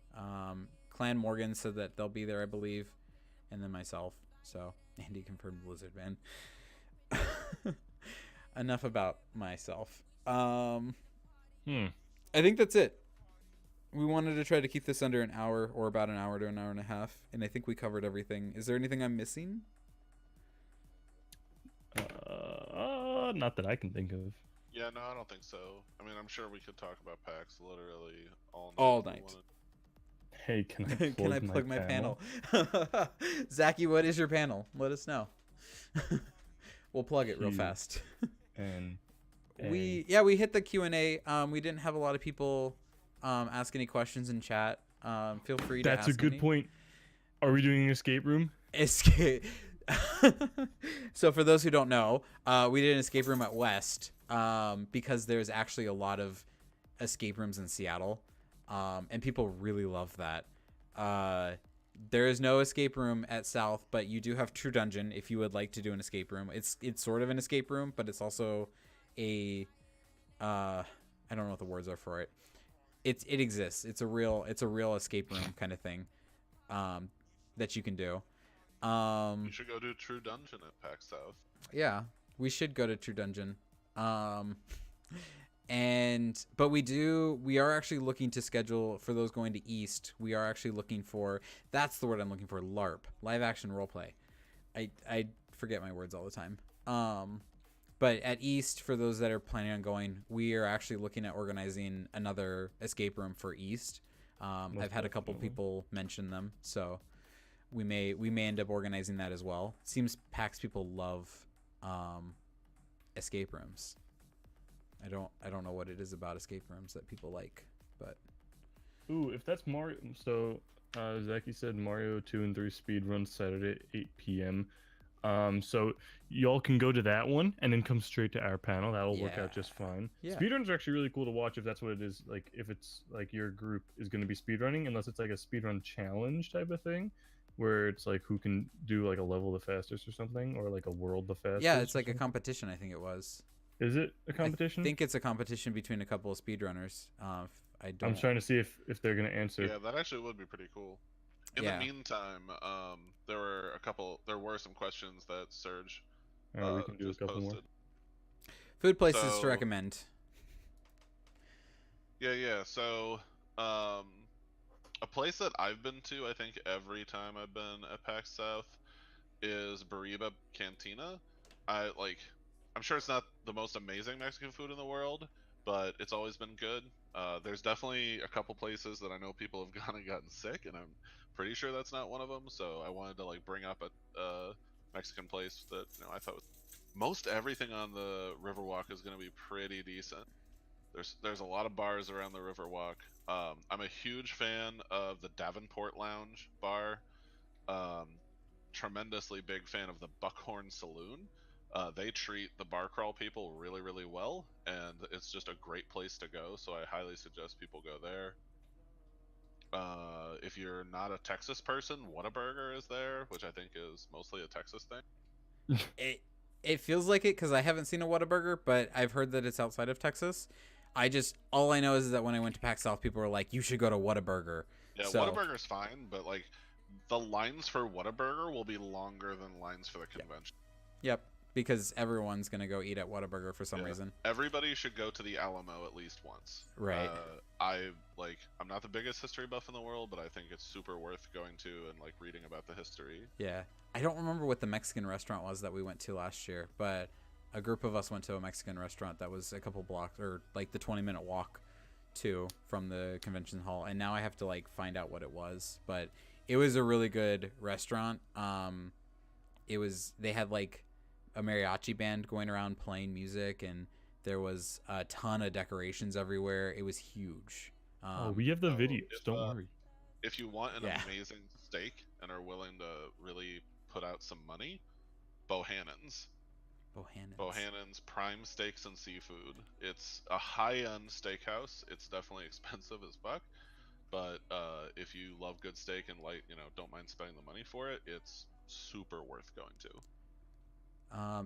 Clan Morgan said that they'll be there, I believe. And then myself. So Andeh confirmed Blizzard Man. Enough about myself. I think that's it. We wanted to try to keep this under an hour, or about an hour to an hour and a half. And I think we covered everything. Is there anything I'm missing? Not that I can think of. Yeah, no, I don't think so. I mean, I'm sure we could talk about PAX literally all night. Hey, can I plug, can I plug my panel? Zachy, what is your panel? Let us know. We'll plug it real fast. And we hit the Q&A. We didn't have a lot of people ask any questions in chat. Feel free to ask. That's a good point. Are we doing an escape room? Escape. So for those who don't know, we did an escape room at West because there's actually a lot of escape rooms in Seattle, and people really love that. There is no escape room at South, but you do have True Dungeon if you would like to do an escape room. It's sort of an escape room, but it's also a I don't know what the words are for it. it exists. It's a real escape room kind of thing, that you can do. You should go do True Dungeon at PAX South. Yeah, we should go to True Dungeon. But we are actually looking to schedule for those going to East. We are actually looking for, that's the word I'm looking for, LARP, live action roleplay. I forget my words all the time. But at East, for those that are planning on going, we are actually looking at organizing another escape room for East. I've had a couple people mention them, so we may end up organizing that as well. Seems PAX people love escape rooms. I don't know what it is about escape rooms that people like, but Ooh, if that's Mario, so Zaki said Mario 2 and 3 speed run Saturday at 8 p.m. So y'all can go to that one and then come straight to our panel. That'll work out just fine. Yeah. Speedruns are actually really cool to watch if that's what it is. Like if it's like your group is going to be speedrunning, unless it's like a speedrun challenge type of thing, where it's like who can do like a level the fastest or something, or like a world the fastest. Yeah, it's like a competition. I think it was. Is it a competition? I think it's a competition between a couple of speedrunners. I'm trying to see if they're gonna answer. Yeah, that actually would be pretty cool. In the meantime, there were some questions that Serge we can do a couple posted. more. Food places to recommend. Yeah. So, a place that I've been to, I think every time I've been at PAX South, is Bariba Cantina. I'm sure it's not the most amazing Mexican food in the world, but it's always been good. There's definitely a couple places that I know people have gone and gotten sick, and I'm pretty sure that's not one of them. So I wanted to bring up a Mexican place that I thought most everything on the Riverwalk is going to be pretty decent. There's a lot of bars around the Riverwalk. I'm a huge fan of the Davenport Lounge bar. Tremendously big fan of the Buckhorn Saloon. They treat the bar crawl people really, really well, and it's just a great place to go, so I highly suggest people go there. If you're not a Texas person, Whataburger is there, which I think is mostly a Texas thing. It feels like it because I haven't seen a Whataburger, but I've heard that it's outside of Texas. All I know is that when I went to PAX South, people were like, "You should go to Whataburger." Yeah, so, Whataburger's fine, but the lines for Whataburger will be longer than lines for the convention. Yep. Because everyone's gonna go eat at Whataburger for some reason. Everybody should go to the Alamo at least once. Right. I'm not the biggest history buff in the world, but I think it's super worth going to and reading about the history. Yeah, I don't remember what the Mexican restaurant was that we went to last year, but a group of us went to a Mexican restaurant that was a couple blocks or the 20-minute walk from the convention hall, and now I have to find out what it was, but it was a really good restaurant. They had a mariachi band going around playing music, and there was a ton of decorations everywhere. It was huge. We have the videos. Don't worry. If you want an amazing steak and are willing to really put out some money, Bohannon's Prime Steaks and Seafood. It's a high-end steakhouse. It's definitely expensive as fuck, but if you love good steak and don't mind spending the money for it, it's super worth going to.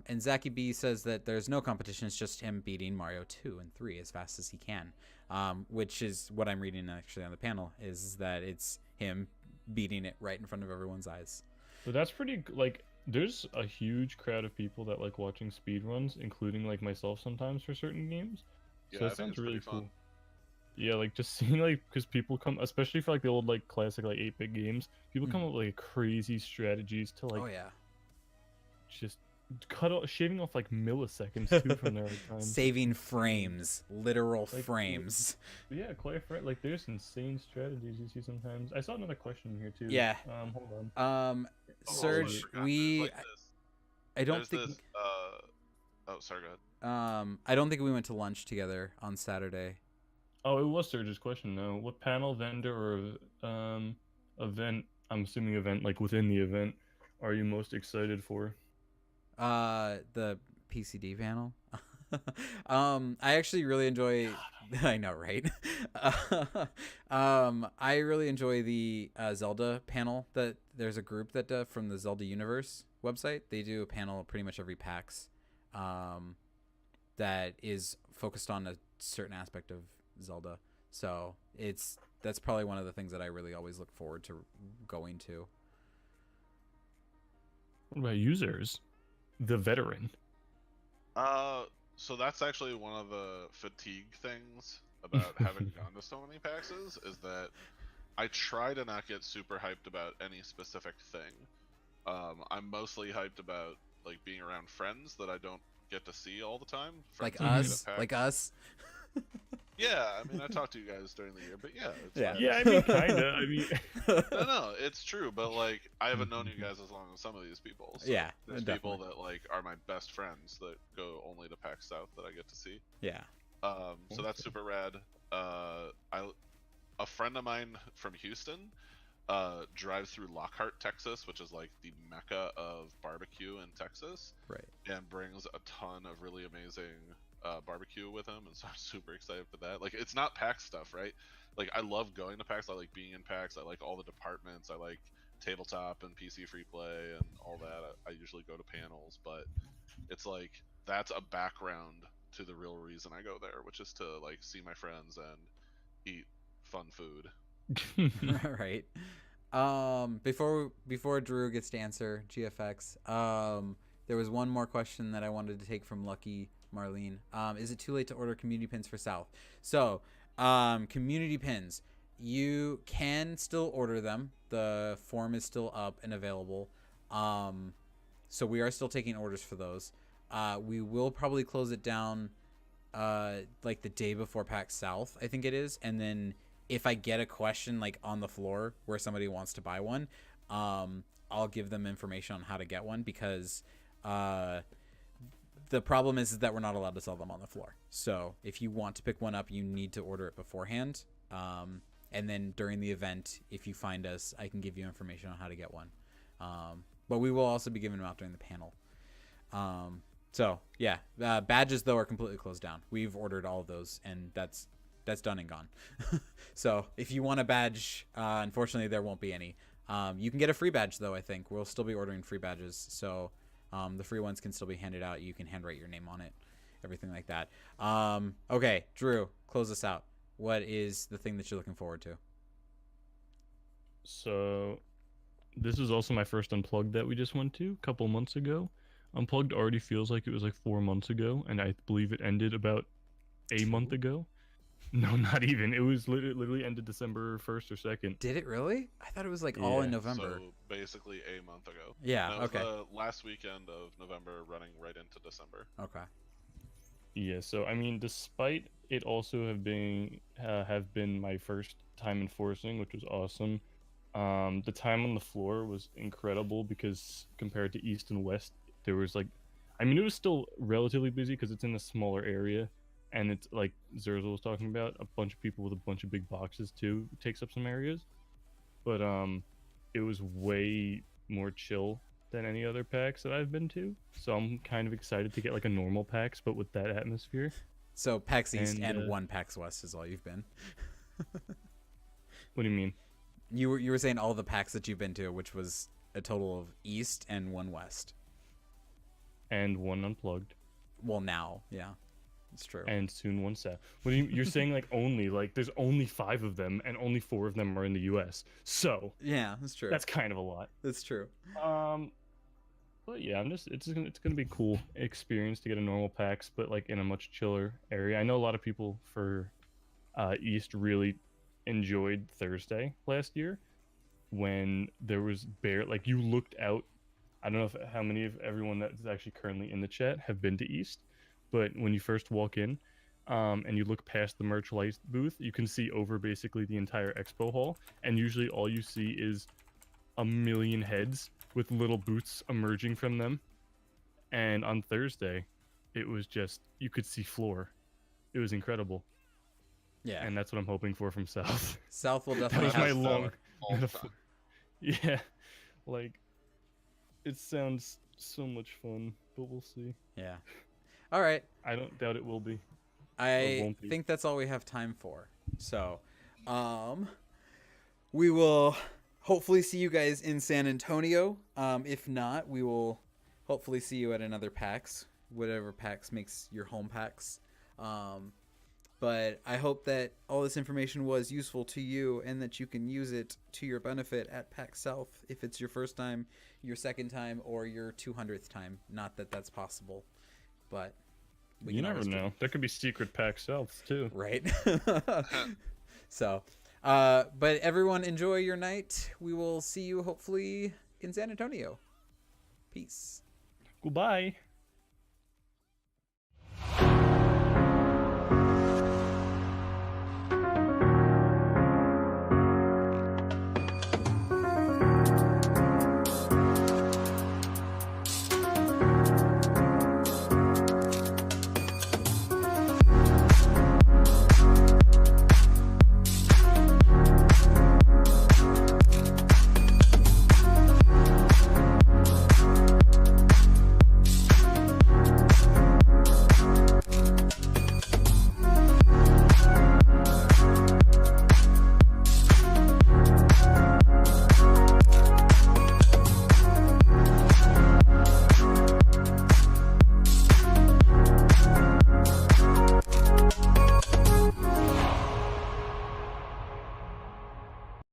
And Zaki B says that there's no competition. It's just him beating Mario 2 and 3 as fast as he can, which is what I'm reading actually on the panel, is that it's him beating it right in front of everyone's eyes. So that's pretty, there's a huge crowd of people that like watching speedruns, including myself sometimes for certain games. Yeah, so it sounds really cool. Fun. Yeah, just seeing because people come, especially for the old classic 8-bit games, people come up with crazy strategies to oh yeah, just shaving off milliseconds too from their time. Saving frames, literal frames. Yeah, quite right. There's insane strategies you see sometimes. I saw another question here too. Yeah. Hold on. Serge, I don't think. Oh, sorry. Go ahead. I don't think we went to lunch together on Saturday. Oh, it was Serge's question. No, what panel, vendor, or event? I'm assuming event within the event. Are you most excited for? The PCD panel. I actually really enjoy. I know, right? I really enjoy the Zelda panel. That there's a group that from the Zelda Universe website. They do a panel pretty much every PAX, that is focused on a certain aspect of Zelda. So that's probably one of the things that I really always look forward to going to. What about users? The veteran. So that's actually one of the fatigue things about having gone to so many PAXs is that I try to not get super hyped about any specific thing. I'm mostly hyped about like being around friends that I don't get to see all the time. Friends Like that meet us, at PAX. like us. Yeah, I mean, I talk to you guys during the year, but yeah, it's Yeah. fine. Yeah, I mean, kinda. I mean, No, it's true, but like I haven't known you guys as long as some of these people. So Yeah, there's definitely. people that like are my best friends that go only to PAX South that I get to see. Yeah. So that's super rad. A friend of mine from Houston drives through Lockhart, Texas, which is like the mecca of barbecue in Texas, Right. and brings a ton of really amazing barbecue with him, and so I'm super excited for that. Like, it's not PAX stuff, right? Like, I love going to PAX. I like being in PAX. I like all the departments. I like tabletop and PC free play and all that. I usually go to panels, but it's like that's a background to the real reason I go there, which is to like see my friends and eat fun food. Right. Before Drew gets to answer GFX, there was one more question that I wanted to take from Lucky Marlene. Is it too late to order community pins for South? So, community pins, you can still order them. The form is still up and available. So we are still taking orders for those. We will probably close it down, like the day before PAX South, I think it is, and then if I get a question like on the floor where somebody wants to buy one, I'll give them information on how to get one, because the problem is that we're not allowed to sell them on the floor. So if you want to pick one up, you need to order it beforehand. And then during the event, if you find us, I can give you information on how to get one. But we will also be giving them out during the panel. So yeah, badges though are completely closed down. We've ordered all of those, and that's done and gone. So if you want a badge, unfortunately there won't be any. You can get a free badge though. I think we'll still be ordering free badges, so the free ones can still be handed out. You can handwrite your name on it, everything like that. Okay, Drew, close us out. What is the thing that you're looking forward to? So, this is also my first Unplugged that we just went to a couple months ago. Unplugged already feels like it was like 4 months ago, and I believe it ended about a month ago. No, not even. It was literally ended December 1st or 2nd. Did it really? I thought it was like all in Yeah. November. So basically a month ago. Yeah, And it was okay. the last weekend of November, running right into December. Okay. Yeah, so I mean, despite it also have been my first time enforcing, which was awesome. The time on the floor was incredible because compared to East and West, there was like, I mean, it was still relatively busy because it's in a smaller area, and it's like Zerzhul was talking about, a bunch of people with a bunch of big boxes too takes up some areas, but it was way more chill than any other PAX that I've been to. So I'm kind of excited to get like a normal PAX, but with that atmosphere. So PAX East and And, one PAX West is all you've been. What do you mean? You were saying all the PAX that you've been to, which was a total of East and one West. And one Unplugged, Well, now, yeah, it's true. and soon one South. What do you're saying like only like there's only 5 of them, and only 4 of them are in the U.S. So Yeah, that's true. that's kind of a lot. That's true. But yeah, it's gonna be a cool experience to get a normal PAX, but like in a much chiller area. I know a lot of people for East really enjoyed Thursday last year when there was like you looked out. I don't know how many of everyone that's actually currently in the chat have been to East, but when you first walk in, and you look past the merch light booth, you can see over basically the entire expo hall, and usually all you see is a million heads with little boots emerging from them. And on Thursday, it was just, you could see floor. It was incredible. Yeah. And that's what I'm hoping for from South. South will That definitely was my have long all the metaphor. time. Yeah, like it sounds so much fun, but we'll see. Yeah. All right. I don't doubt it will be. I won't be. think that's all we have time for. So, we will hopefully see you guys in San Antonio. If not, we will hopefully see you at another PAX, whatever PAX makes your home PAX. But I hope that all this information was useful to you and that you can use it to your benefit at PAX South if it's your first time, your second time, or your 200th time. Not that that's possible, but You never know. There could be secret PAX Souths too. Right. So, but everyone enjoy your night. We will see you hopefully in San Antonio. Peace. Goodbye.